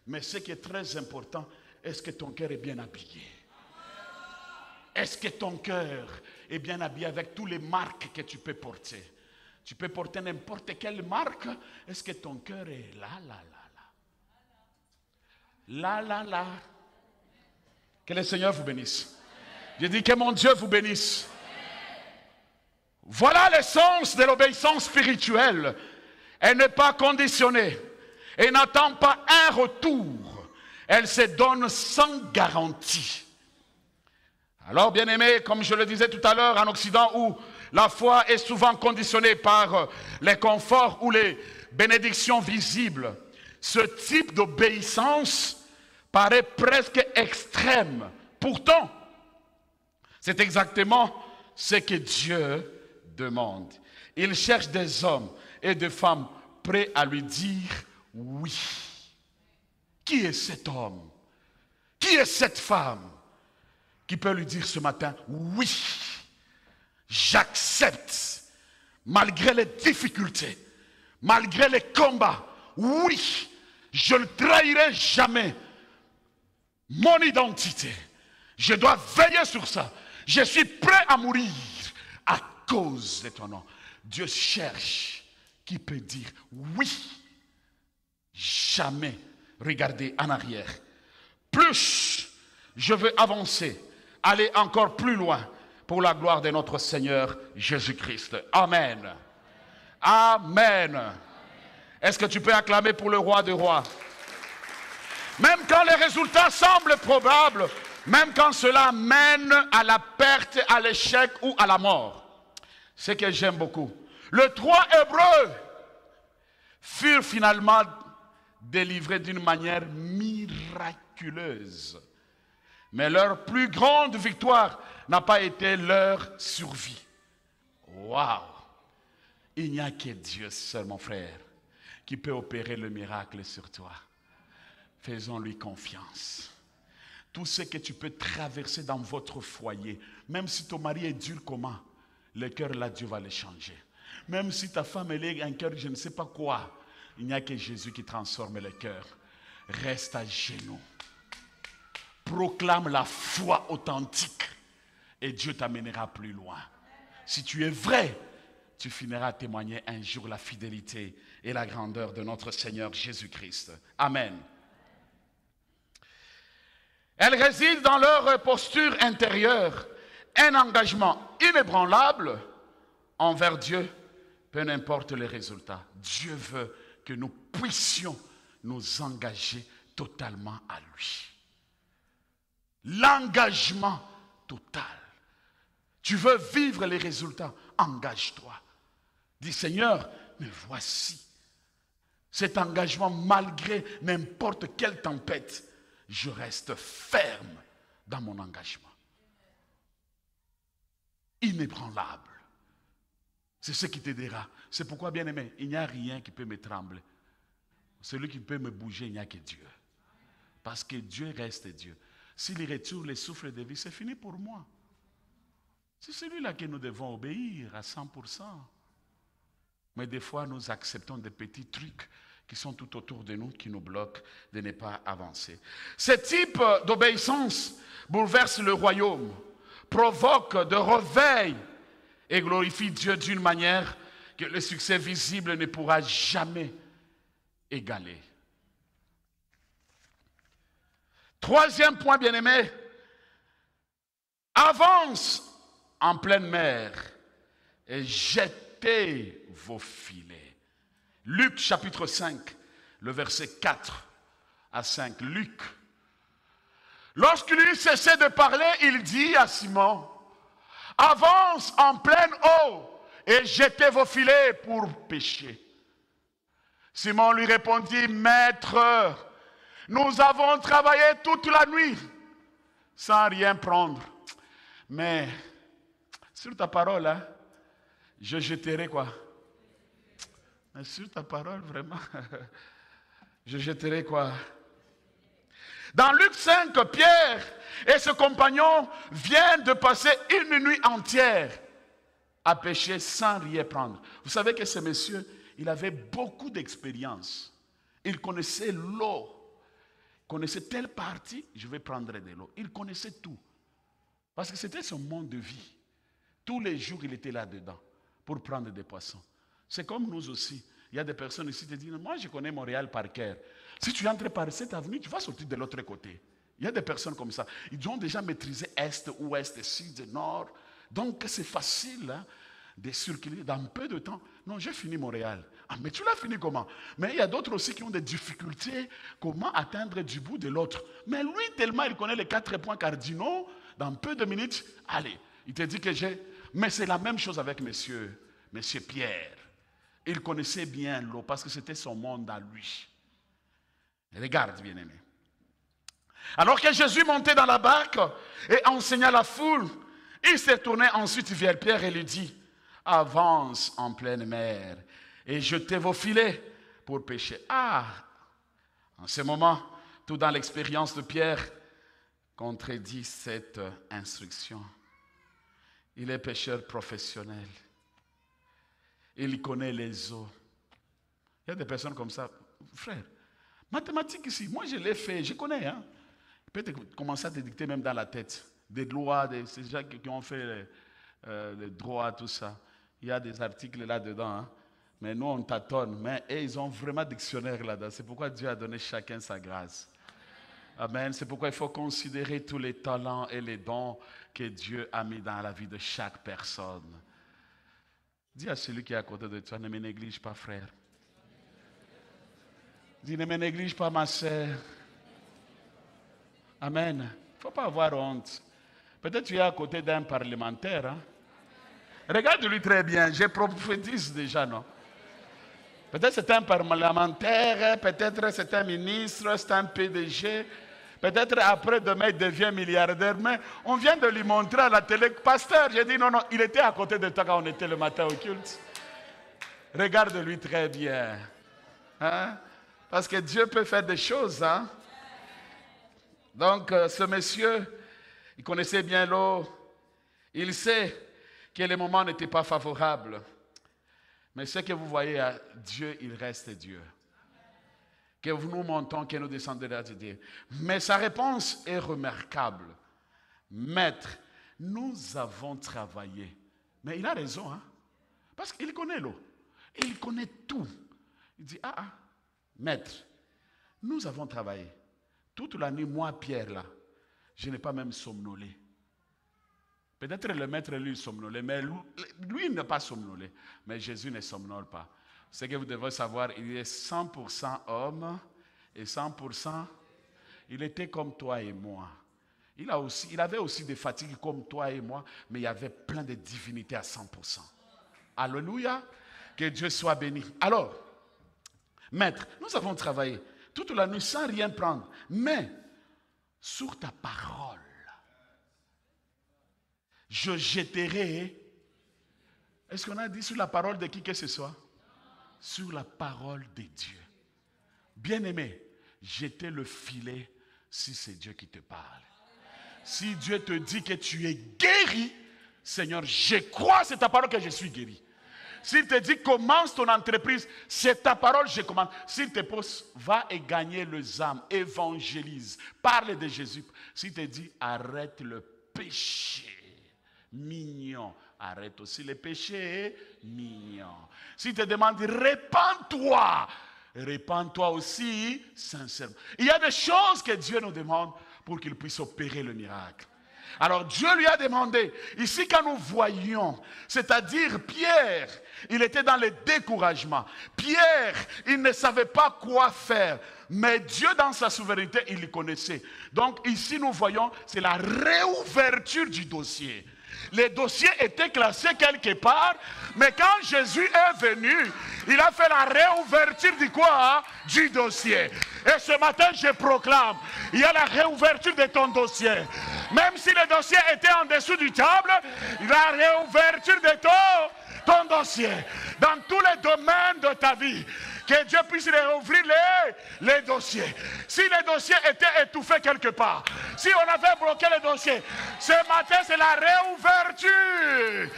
Mais ce qui est très important, est-ce que ton cœur est bien habillé? Est-ce que ton cœur est bien habillé avec toutes les marques que tu peux porter? Tu peux porter n'importe quelle marque. Est-ce que ton cœur est là, là, là, là? Là, là, là. Que le Seigneur vous bénisse. Je dis que mon Dieu vous bénisse. Voilà l'essence de l'obéissance spirituelle. Elle n'est pas conditionnée. Elle n'attend pas un retour. Elle se donne sans garantie. Alors, bien-aimés, comme je le disais tout à l'heure, en Occident, où la foi est souvent conditionnée par les conforts ou les bénédictions visibles, ce type d'obéissance paraît presque extrême. Pourtant, c'est exactement ce que Dieu demande. Il cherche des hommes et des femmes prêts à lui dire oui. Qui est cet homme? Qui est cette femme qui peut lui dire ce matin, oui, j'accepte, malgré les difficultés, malgré les combats, oui, je ne trahirai jamais mon identité. Je dois veiller sur ça. Je suis prêt à mourir à cause de ton nom. Dieu cherche qui peut dire oui, jamais regarder en arrière. Plus je veux avancer, aller encore plus loin pour la gloire de notre Seigneur Jésus-Christ. Amen. Amen. Est-ce que tu peux acclamer pour le roi des rois? Même quand les résultats semblent probables, même quand cela mène à la perte, à l'échec ou à la mort. Ce que j'aime beaucoup. Les 3 Hébreux furent finalement délivrés d'une manière miraculeuse. Mais leur plus grande victoire n'a pas été leur survie. Waouh! Il n'y a que Dieu seul, mon frère, qui peut opérer le miracle sur toi. Faisons-lui confiance. Tout ce que tu peux traverser dans votre foyer, même si ton mari est dur comment, le cœur là, Dieu va le changer. Même si ta femme elle est un cœur, je ne sais pas quoi, il n'y a que Jésus qui transforme le cœur. Reste à genoux. Proclame la foi authentique et Dieu t'amènera plus loin. Si tu es vrai, tu finiras à témoigner un jour la fidélité et la grandeur de notre Seigneur Jésus-Christ. Amen. Elle réside dans leur posture intérieure, un engagement inébranlable envers Dieu, peu importe les résultats. Dieu veut que nous puissions nous engager totalement à lui. L'engagement total. Tu veux vivre les résultats, engage-toi. Dis Seigneur, me voici. Cet engagement, malgré n'importe quelle tempête, je reste ferme dans mon engagement. Inébranlable. C'est ce qui t'aidera. C'est pourquoi, bien-aimé, il n'y a rien qui peut me trembler. Celui qui peut me bouger, il n'y a que Dieu. Parce que Dieu reste Dieu. S'il retire les souffles de vie, c'est fini pour moi. C'est celui-là que nous devons obéir à 100%. Mais des fois, nous acceptons des petits trucs qui sont tout autour de nous, qui nous bloquent de ne pas avancer. Ce type d'obéissance bouleverse le royaume, provoque de réveil et glorifie Dieu d'une manière que le succès visible ne pourra jamais égaler. Troisième point, bien-aimé, avance en pleine mer et jette jetez vos filets. Luc chapitre 5, le verset 4 à 5. Luc. Lorsqu'il eut cessé de parler, il dit à Simon, avance en pleine eau et jetez vos filets pour pêcher. Simon lui répondit, Maître, nous avons travaillé toute la nuit sans rien prendre. Mais sur ta parole, hein, je jetterai quoi? Mais sur ta parole, vraiment, je jetterai quoi? Dans Luc 5, Pierre et ses compagnons viennent de passer une nuit entière à pêcher sans rien prendre. Vous savez que ce monsieur, il avait beaucoup d'expérience. Il connaissait l'eau. Il connaissait telle partie, je vais prendre de l'eau. Il connaissait tout. Parce que c'était son monde de vie. Tous les jours, il était là-dedans pour prendre des poissons. C'est comme nous aussi. Il y a des personnes ici qui te disent, moi je connais Montréal par cœur. Si tu entres par cette avenue, tu vas sortir de l'autre côté. Il y a des personnes comme ça. Ils ont déjà maîtrisé Est, Ouest, Sud, Nord. Donc c'est facile hein, de circuler dans peu de temps. Non, j'ai fini Montréal. Ah, mais tu l'as fini comment? Mais il y a d'autres aussi qui ont des difficultés. Comment atteindre du bout de l'autre? Mais lui, tellement il connaît les 4 points cardinaux, dans peu de minutes, allez, il te dit que j'ai... Mais c'est la même chose avec monsieur Pierre. Il connaissait bien l'eau parce que c'était son monde à lui. Regarde, bien-aimé. Alors que Jésus montait dans la barque et enseigna la foule, il s'est tourné ensuite vers Pierre et lui dit, avance en pleine mer et jetez vos filets pour pêcher. Ah, en ce moment, tout dans l'expérience de Pierre contredit cette instruction. Il est pêcheur professionnel. Il connaît les eaux. Il y a des personnes comme ça. Frère, mathématiques ici, moi je l'ai fait, je connais. Hein. Peut-être commencer à te dicter même dans la tête. Des lois, ces gens qui ont fait les droits, tout ça. Il y a des articles là-dedans. Hein. Mais nous, on tâtonne. Mais ils ont vraiment un dictionnaire là-dedans. C'est pourquoi Dieu a donné chacun sa grâce. Amen. C'est pourquoi il faut considérer tous les talents et les dons que Dieu a mis dans la vie de chaque personne. Dis à celui qui est à côté de toi, ne me néglige pas, frère. Dis, ne me néglige pas, ma sœur. Amen. Il ne faut pas avoir honte. Peut-être tu es à côté d'un parlementaire. Hein? Regarde-lui très bien. Je prophétise déjà, non? Peut-être c'est un parlementaire, peut-être c'est un ministre, c'est un PDG. Peut-être après-demain, il devient milliardaire. Mais on vient de lui montrer à la télé. Pasteur, j'ai dit non, il était à côté de toi quand on était le matin au culte. Regarde-lui très bien. Hein? Parce que Dieu peut faire des choses. Hein? Donc, ce monsieur, il connaissait bien l'eau. Il sait que les moments n'étaient pas favorables. Mais ce que vous voyez, Dieu, il reste Dieu. Que nous montons, que nous descendons de Dieu. Mais sa réponse est remarquable. Maître, nous avons travaillé. Mais il a raison, hein? Parce qu'il connaît l'eau. Il connaît tout. Il dit, maître, nous avons travaillé. Toute la nuit, moi, Pierre, là, je n'ai pas même somnolé. Peut-être le maître, lui, somnolé, mais lui, il n'a pas somnolé. Mais Jésus ne somnole pas. Ce que vous devez savoir, il est 100% homme et 100%, il était comme toi et moi. Il avait aussi des fatigues comme toi et moi, mais il y avait plein de divinités à 100%. Alléluia, que Dieu soit béni. Alors, maître, nous avons travaillé toute la nuit sans rien prendre, mais sur ta parole, je jetterai. Est-ce qu'on a dit sur la parole de qui que ce soit? Sur la parole de Dieu. Bien-aimé, jetez le filet si c'est Dieu qui te parle. Si Dieu te dit que tu es guéri, Seigneur, je crois c'est ta parole que je suis guéri. S'il te dit commence ton entreprise, c'est ta parole, je commence. S'il te pose, va et gagner les âmes, évangélise, parle de Jésus. S'il te dit arrête le péché, mignon. Arrête aussi les péchés, mignon. S'il te demande, répands-toi. Répands-toi aussi, sincèrement. Il y a des choses que Dieu nous demande pour qu'il puisse opérer le miracle. Alors Dieu lui a demandé, ici quand nous voyons, c'est-à-dire Pierre, il était dans le découragement. Pierre, il ne savait pas quoi faire. Mais Dieu, dans sa souveraineté, il le connaissait. Donc ici, nous voyons, c'est la réouverture du dossier. Les dossiers étaient classés quelque part, mais quand Jésus est venu, il a fait la réouverture du quoi? Du dossier. Et ce matin, je proclame, il y a la réouverture de ton dossier. Même si le dossier était en dessous du table, la réouverture de ton dossier. Dans tous les domaines de ta vie. Que Dieu puisse réouvrir les dossiers. Si les dossiers étaient étouffés quelque part, si on avait bloqué les dossiers, ce matin c'est la réouverture.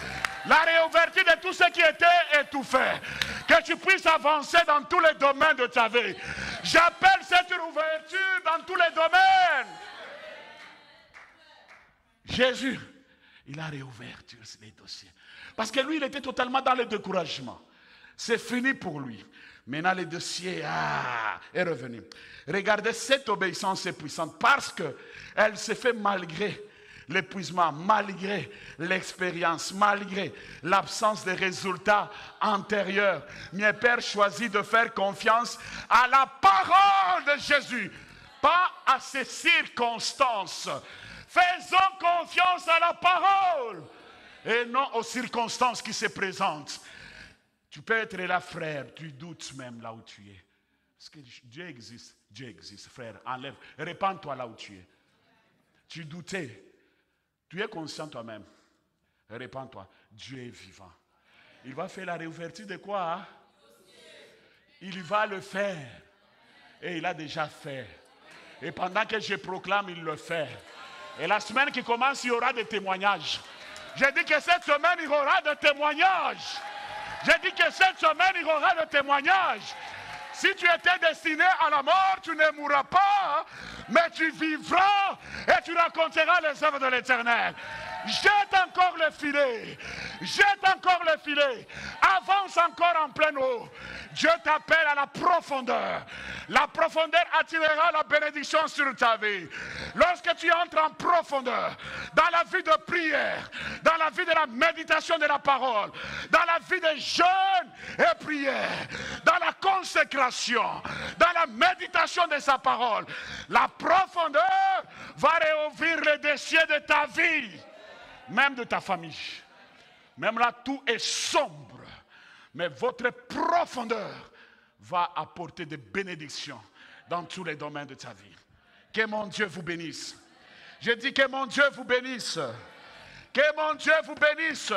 La réouverture de tout ce qui était étouffé. Que tu puisses avancer dans tous les domaines de ta vie. J'appelle cette réouverture dans tous les domaines. Jésus, il a réouvert les dossiers. Parce que lui, il était totalement dans le découragement. C'est fini pour lui. Maintenant, le dossier est revenu. Regardez, cette obéissance est puissante parce qu'elle se fait malgré l'épuisement, malgré l'expérience, malgré l'absence de résultats antérieurs. Mon Père choisit de faire confiance à la parole de Jésus, pas à ses circonstances. Faisons confiance à la parole et non aux circonstances qui se présentent. Tu peux être là, frère, tu doutes même là où tu es. Parce que Dieu existe, frère, enlève, répands-toi là où tu es. Tu doutais, tu es conscient toi-même. Répands-toi, Dieu est vivant. Il va faire la réouverture de quoi? Hein? Il va le faire. Et il a déjà fait. Et pendant que je proclame, il le fait. Et la semaine qui commence, il y aura des témoignages. J'ai dit que cette semaine, il y aura des témoignages. J'ai dit que cette semaine, il y aura des témoignages. Si tu étais destiné à la mort, tu ne mourras pas, mais tu vivras et tu raconteras les œuvres de l'Éternel. Jette encore le filet. Jette encore le filet. Avance encore en pleine eau. Dieu t'appelle à la profondeur. La profondeur attirera la bénédiction sur ta vie. Lorsque tu entres en profondeur, dans la vie de prière, dans la vie de la méditation de la parole, dans la vie de jeûne et prière, dans la consécration, dans la méditation de sa parole, la profondeur va réouvrir les dossiers de ta vie. Même de ta famille. Même là, tout est sombre. Mais votre profondeur va apporter des bénédictions dans tous les domaines de ta vie. Que mon Dieu vous bénisse. Je dis que mon Dieu vous bénisse. Que mon Dieu vous bénisse.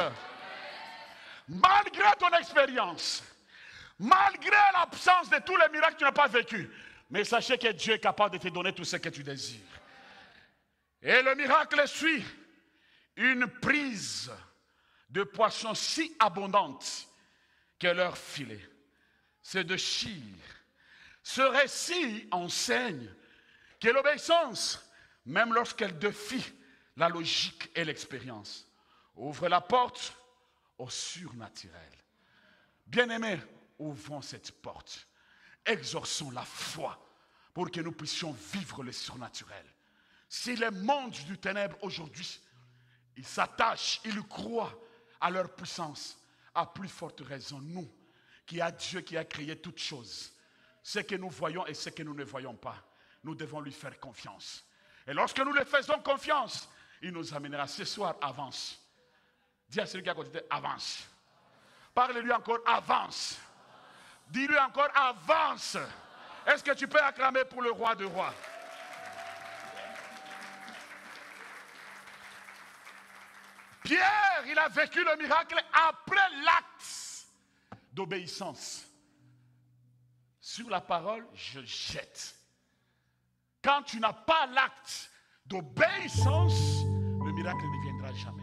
Malgré ton expérience, malgré l'absence de tous les miracles que tu n'as pas vécu, mais sachez que Dieu est capable de te donner tout ce que tu désires. Et le miracle suit. Une prise de poissons si abondante que leur filet se déchire. Ce récit enseigne que l'obéissance, même lorsqu'elle défie la logique et l'expérience, ouvre la porte au surnaturel. Bien-aimés, ouvrons cette porte. Exorçons la foi pour que nous puissions vivre le surnaturel. Si le monde du ténèbre aujourd'hui, ils s'attachent, ils croient à leur puissance. À plus forte raison, nous, qui a Dieu qui a créé toutes choses, ce que nous voyons et ce que nous ne voyons pas, nous devons lui faire confiance. Et lorsque nous lui faisons confiance, il nous amènera. Ce soir, avance. Dis à celui qui est à côté, avance. Parle-lui encore, avance. Dis-lui encore, avance. Est-ce que tu peux acclamer pour le roi des rois? Pierre, il a vécu le miracle après l'acte d'obéissance. Sur la parole, je jette. Quand tu n'as pas l'acte d'obéissance, le miracle ne viendra jamais.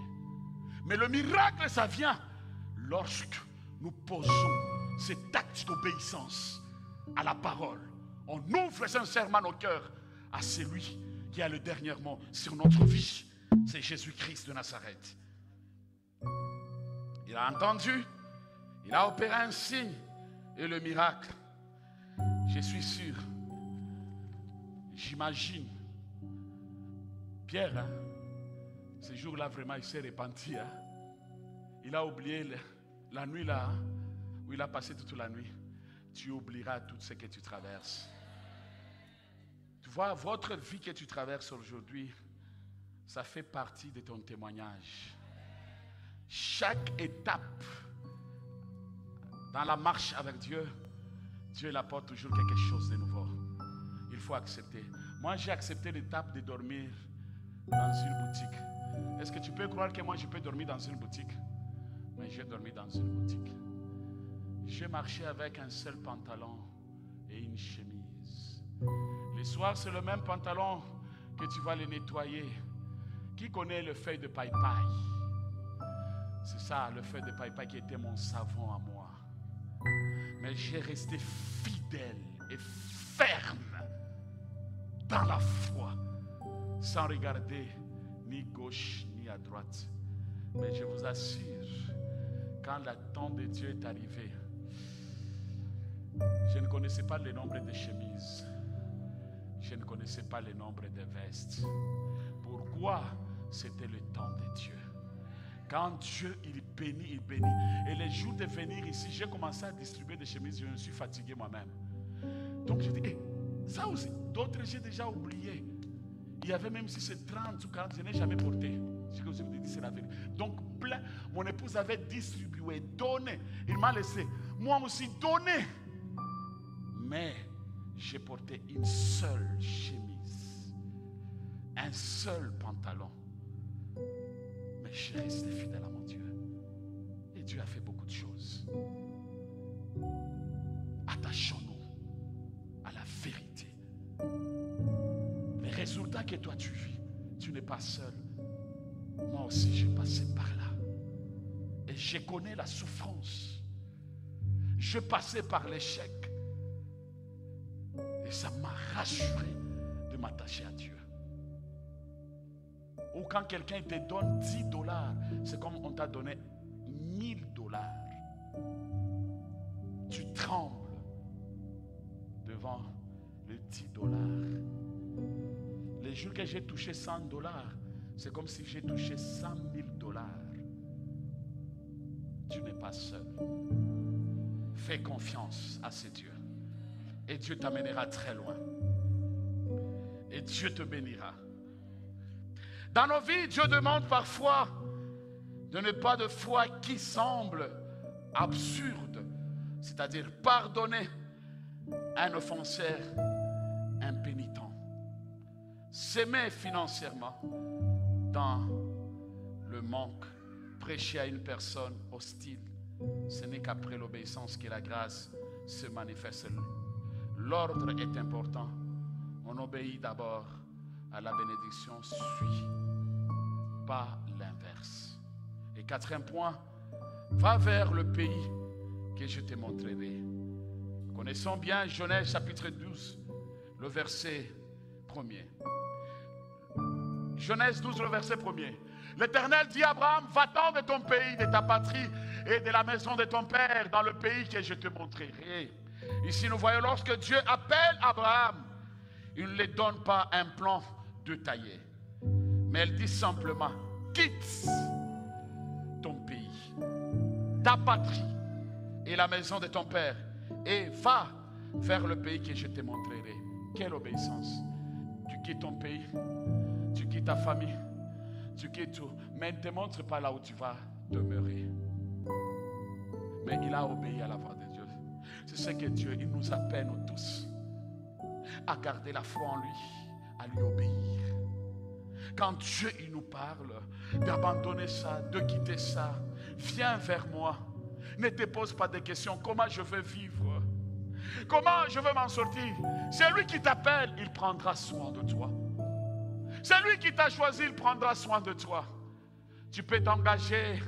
Mais le miracle, ça vient lorsque nous posons cet acte d'obéissance à la parole. On ouvre sincèrement nos cœurs à celui qui a le dernier mot sur notre vie. C'est Jésus-Christ de Nazareth. Il a entendu, il a opéré un signe et le miracle. Je suis sûr, j'imagine, Pierre, Ce jour-là, vraiment, il s'est repenti. Hein? Il a oublié la nuit là, hein, où il a passé toute la nuit. Tu oublieras tout ce que tu traverses. Tu vois, votre vie que tu traverses aujourd'hui, ça fait partie de ton témoignage. Chaque étape dans la marche avec Dieu, Dieu apporte toujours quelque chose de nouveau. Il faut accepter. Moi, j'ai accepté l'étape de dormir dans une boutique. Est-ce que tu peux croire que moi, je peux dormir dans une boutique? Mais j'ai dormi dans une boutique. J'ai marché avec un seul pantalon et une chemise. Les soirs, c'est le même pantalon que tu vas les nettoyer. Qui connaît le feuille de paille-paille? C'est ça, le feuille de paille-paille qui était mon savon à moi. Mais j'ai resté fidèle et ferme dans la foi, sans regarder ni gauche ni à droite. Mais je vous assure, quand le temps de Dieu est arrivé, je ne connaissais pas le nombre de chemises. Je ne connaissais pas le nombre de vestes. Pourquoi? C'était le temps de Dieu. Quand Dieu, il bénit, il bénit. Et les jours de venir ici, j'ai commencé à distribuer des chemises. Je me suis fatigué moi-même. Donc je dis, ça aussi, d'autres j'ai déjà oublié. Il y avait même si c'est 30 ou 40, je n'ai jamais porté. Ce que je vous dis, c'est la vérité. Donc, plein, mon épouse avait distribué, donné. Il m'a laissé. Moi aussi, donné. Mais j'ai porté une seule chemise, un seul pantalon. Mais je suis resté fidèle à mon Dieu. Et Dieu a fait beaucoup de choses. Attachons-nous à la vérité. Les résultats que toi tu vis, tu n'es pas seul. Moi aussi, j'ai passé par là. Et je connais la souffrance. Je passais par l'échec. Et ça m'a rassuré de m'attacher à Dieu. Ou quand quelqu'un te donne $10, c'est comme on t'a donné $1000. Tu trembles devant les $10. Les jours que j'ai touché $100, c'est comme si j'ai touché $100,000. Tu n'es pas seul. Fais confiance à ce Dieu. Et Dieu t'amènera très loin. Et Dieu te bénira. Dans nos vies, Dieu demande parfois de ne pas de foi qui semble absurde. C'est-à-dire pardonner un offenseur impénitent. S'aimer financièrement dans le manque. Prêcher à une personne hostile. Ce n'est qu'après l'obéissance que la grâce se manifeste. L'ordre est important. On obéit d'abord à la bénédiction, suit, pas l'inverse. Et quatrième point, va vers le pays que je te montrerai. Connaissons bien Genèse chapitre 12, le verset 1er. Genèse 12, le verset 1er. L'Éternel dit à Abraham, va-t'en de ton pays, de ta patrie et de la maison de ton père dans le pays que je te montrerai. Ici, nous voyons lorsque Dieu appelle Abraham, il ne lui donne pas un plan détaillé, mais il dit simplement, quitte ton pays, ta patrie et la maison de ton père et va vers le pays que je te montrerai. Quelle obéissance! Tu quittes ton pays, tu quittes ta famille, tu quittes tout, mais ne te montre pas là où tu vas demeurer. Mais il a obéi à la voix de Dieu. C'est ce que Dieu, il nous appelle nous tous à garder la foi en lui, à lui obéir. Quand Dieu il nous parle d'abandonner ça, de quitter ça, viens vers moi. Ne te pose pas de questions. Comment je vais vivre? Comment je vais m'en sortir? C'est lui qui t'appelle, il prendra soin de toi. C'est lui qui t'a choisi, il prendra soin de toi. Tu peux t'engager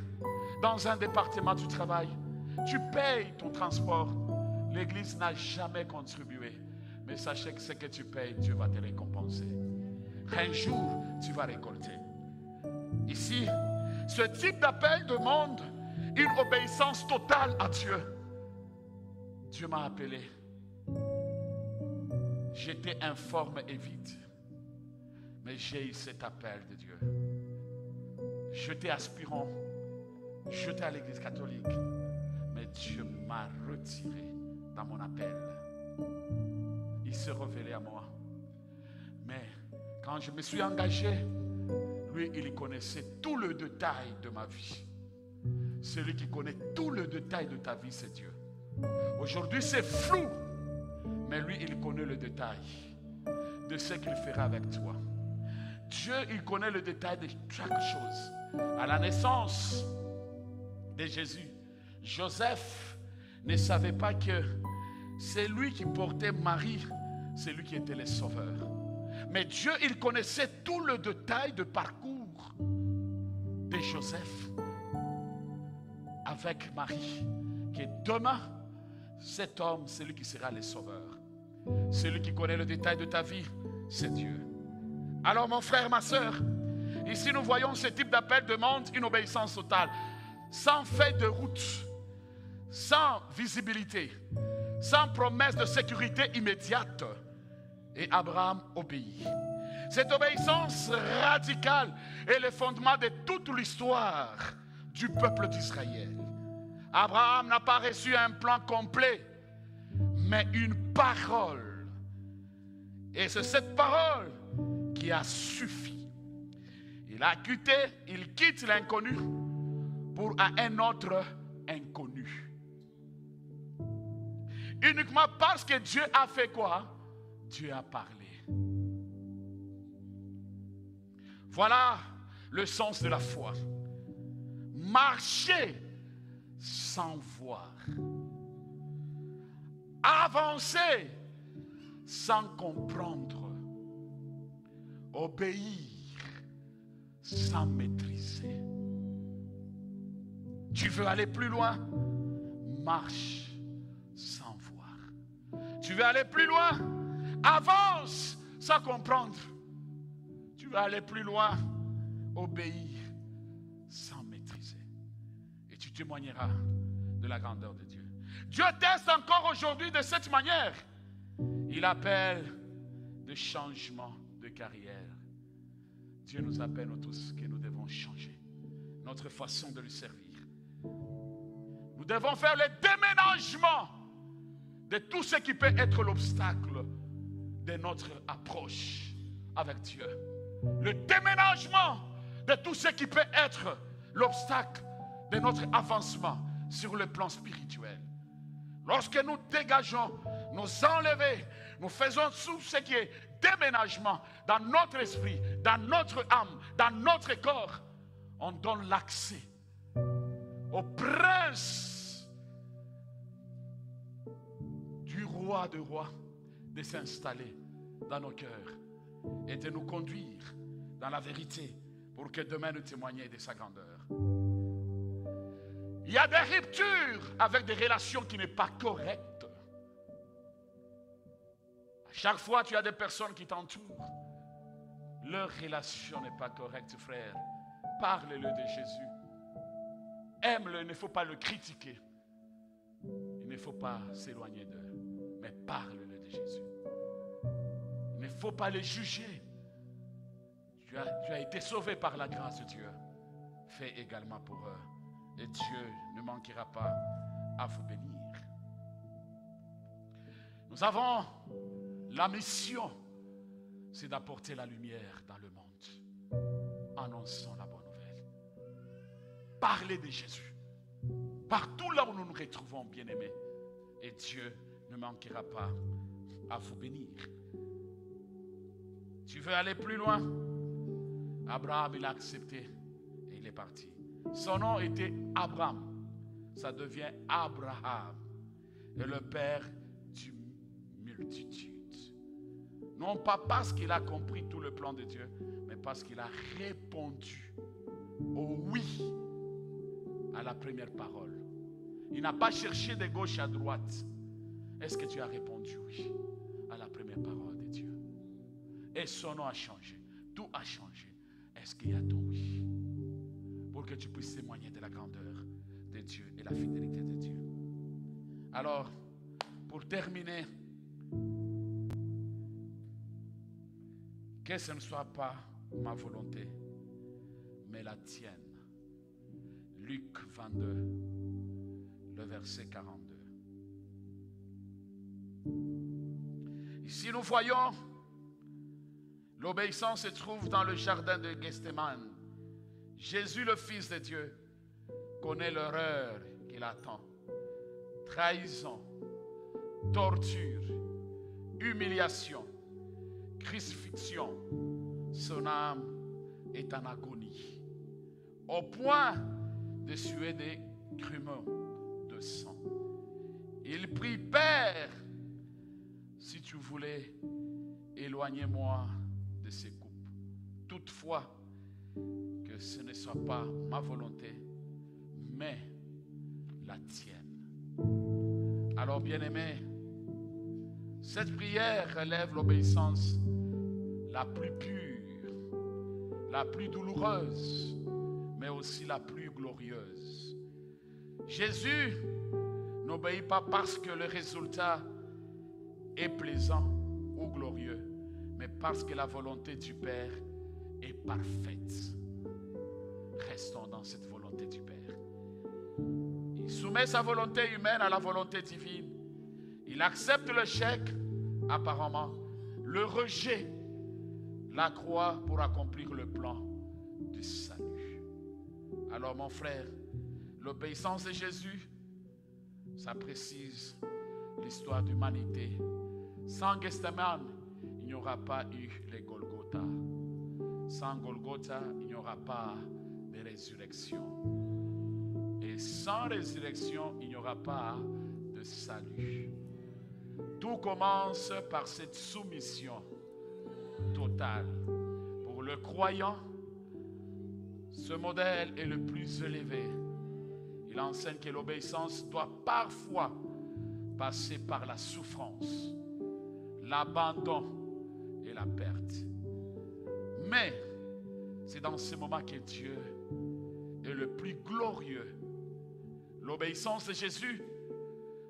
dans un département du travail. Tu payes ton transport. L'église n'a jamais contribué. Mais sachez que ce que tu payes, Dieu va te récompenser. Un jour, tu vas récolter. Ici, ce type d'appel demande une obéissance totale à Dieu. Dieu m'a appelé. J'étais informe et vide. Mais j'ai eu cet appel de Dieu. J'étais aspirant, j'étais à l'église catholique, mais Dieu m'a retiré dans mon appel. Il s'est révélé à moi. Mais quand je me suis engagé, lui, il connaissait tout le détail de ma vie. Celui qui connaît tout le détail de ta vie, c'est Dieu. Aujourd'hui, c'est flou, mais lui, il connaît le détail de ce qu'il fera avec toi. Dieu, il connaît le détail de chaque chose. À la naissance de Jésus, Joseph ne savait pas que c'est lui qui portait Marie, c'est lui qui était le sauveur. Mais Dieu, il connaissait tout le détail de parcours de Joseph avec Marie, que demain, cet homme, c'est lui qui sera le sauveur. Celui qui connaît le détail de ta vie, c'est Dieu. Alors mon frère, ma soeur, ici nous voyons ce type d'appel demande une obéissance totale, sans feuille de route, sans visibilité, sans promesse de sécurité immédiate. Et Abraham obéit. Cette obéissance radicale est le fondement de toute l'histoire du peuple d'Israël. Abraham n'a pas reçu un plan complet, mais une parole. Et c'est cette parole qui a suffi. Il quitte l'inconnu pour un autre inconnu. Uniquement parce que Dieu a fait quoi? Dieu a parlé. Voilà le sens de la foi. Marcher sans voir. Avancer sans comprendre. Obéir sans maîtriser. Tu veux aller plus loin? Marche sans voir. Tu veux aller plus loin? Avance sans comprendre. Tu veux aller plus loin? Obéis sans maîtriser. Et tu témoigneras de la grandeur de Dieu. Dieu teste encore aujourd'hui de cette manière. Il appelle de changement de carrière. Dieu nous appelle nous tous que nous devons changer notre façon de lui servir. Nous devons faire le déménagement de tout ce qui peut être l'obstacle de notre approche avec Dieu. Le déménagement de tout ce qui peut être l'obstacle de notre avancement sur le plan spirituel. Lorsque nous dégageons, nous enlevons, nous faisons tout ce qui est déménagement dans notre esprit, dans notre âme, dans notre corps, on donne l'accès au prince du roi de rois de s'installer dans nos cœurs et de nous conduire dans la vérité pour que demain nous témoignions de sa grandeur. Il y a des ruptures avec des relations qui ne sont pas correctes. À chaque fois, tu as des personnes qui t'entourent. Leur relation n'est pas correcte, frère. Parle-le de Jésus. Aime-le, il ne faut pas le critiquer. Il ne faut pas s'éloigner d'eux. Mais parle-le de Jésus. Il ne faut pas les juger. Tu as été sauvé par la grâce de Dieu. Fais également pour eux. Et Dieu ne manquera pas à vous bénir. Nous avons la mission, c'est d'apporter la lumière dans le monde. Annonçons la bonne nouvelle. Parlez de Jésus. Partout là où nous nous retrouvons, bien-aimés. Et Dieu ne manquera pas à vous bénir. Tu veux aller plus loin? Abraham, il a accepté et il est parti. Son nom était Abraham. Ça devient Abraham. Et le père d'une multitude. Non pas parce qu'il a compris tout le plan de Dieu, mais parce qu'il a répondu au oui à la première parole. Il n'a pas cherché de gauche à droite. Est-ce que tu as répondu oui à la première parole de Dieu? Et son nom a changé. Tout a changé. Est-ce qu'il y a ton oui? Pour que tu puisses témoigner de la grandeur de Dieu et la fidélité de Dieu. Alors, pour terminer, que ce ne soit pas ma volonté, mais la la tienne. Luc 22, le verset 42. Ici nous voyons l'obéissance se trouve dans le jardin de Gethsémane. Jésus, le Fils de Dieu, connaît l'horreur qu'il attend. Trahison, torture, humiliation, crucifixion. Son âme est en agonie, au point de suer des grumeaux de sang. Il prie, Père, si tu voulais, éloignez-moi de ces coupes. Toutefois, que ce ne soit pas ma volonté, mais la tienne. Alors, bien-aimés, cette prière relève l'obéissance la plus pure, la plus douloureuse, mais aussi la plus glorieuse. Jésus n'obéit pas parce que le résultat est plaisant ou glorieux, mais parce que la volonté du Père est parfaite. Restons dans cette volonté du Père. Il soumet sa volonté humaine à la volonté divine. Il accepte le chèque, apparemment, le rejet, la croix pour accomplir le plan du salut. Alors mon frère, l'obéissance de Jésus, ça précise l'histoire d'humanité. Sans Gethsémane, il n'y aura pas eu les Golgotha. Sans Golgotha, il n'y aura pas de résurrection. Et sans résurrection, il n'y aura pas de salut. Tout commence par cette soumission totale. Pour le croyant, ce modèle est le plus élevé. Il enseigne que l'obéissance doit parfois passer par la souffrance, l'abandon et la perte. Mais c'est dans ce moment que Dieu est le plus glorieux. L'obéissance de Jésus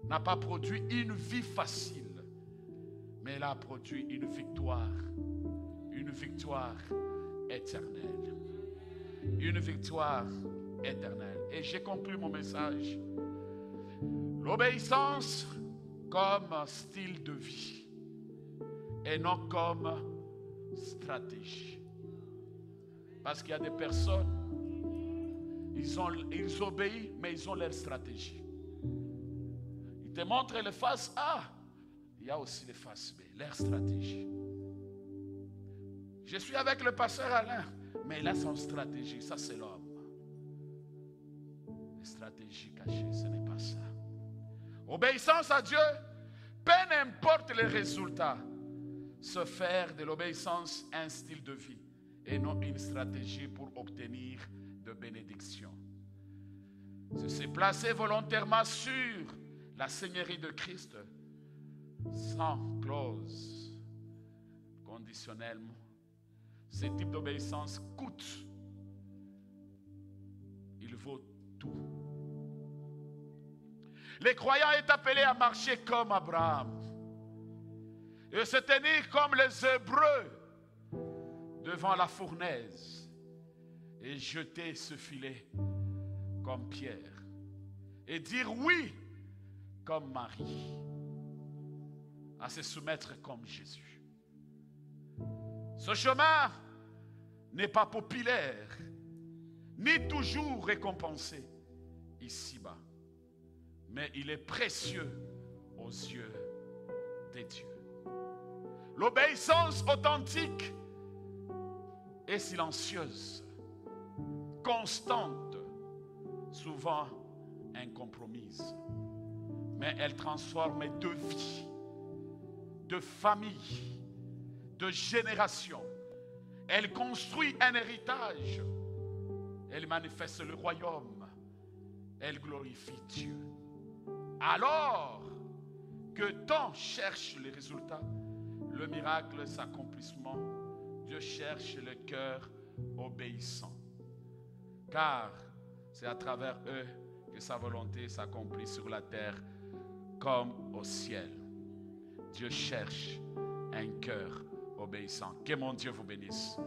n'a pas produit une vie facile, mais elle a produit une victoire éternelle. Une victoire éternelle. Et j'ai compris mon message. L'obéissance comme style de vie et non comme stratégie. Parce qu'il y a des personnes, ils obéissent, mais ils ont leur stratégie. Ils te montrent les faces A, il y a aussi les faces B, leur stratégie. Je suis avec le pasteur Alain, mais il a son stratégie, ça c'est l'homme. Les stratégies cachées, ce n'est pas ça. Obéissance à Dieu, peu importe les résultats, se faire de l'obéissance un style de vie et non une stratégie pour obtenir de bénédictions. C'est se placer volontairement sur la Seigneurie de Christ sans clause conditionnellement. Ce type d'obéissance coûte. Il vaut tout. Les croyants est appelé à marcher comme Abraham et se tenir comme les Hébreux devant la fournaise et jeter ce filet comme Pierre et dire oui comme Marie, à se soumettre comme Jésus. Ce chemin n'est pas populaire ni toujours récompensé ici-bas, mais il est précieux aux yeux de Dieu. L'obéissance authentique est silencieuse, constante, souvent incompromise, mais elle transforme de vie, de famille, de génération. Elle construit un héritage. Elle manifeste le royaume. Elle glorifie Dieu. Alors que tant cherche les résultats, le miracle, s'accomplissement, Dieu cherche le cœur obéissant. Car c'est à travers eux que sa volonté s'accomplit sur la terre comme au ciel. Dieu cherche un cœur obéissant. Que mon Dieu vous bénisse.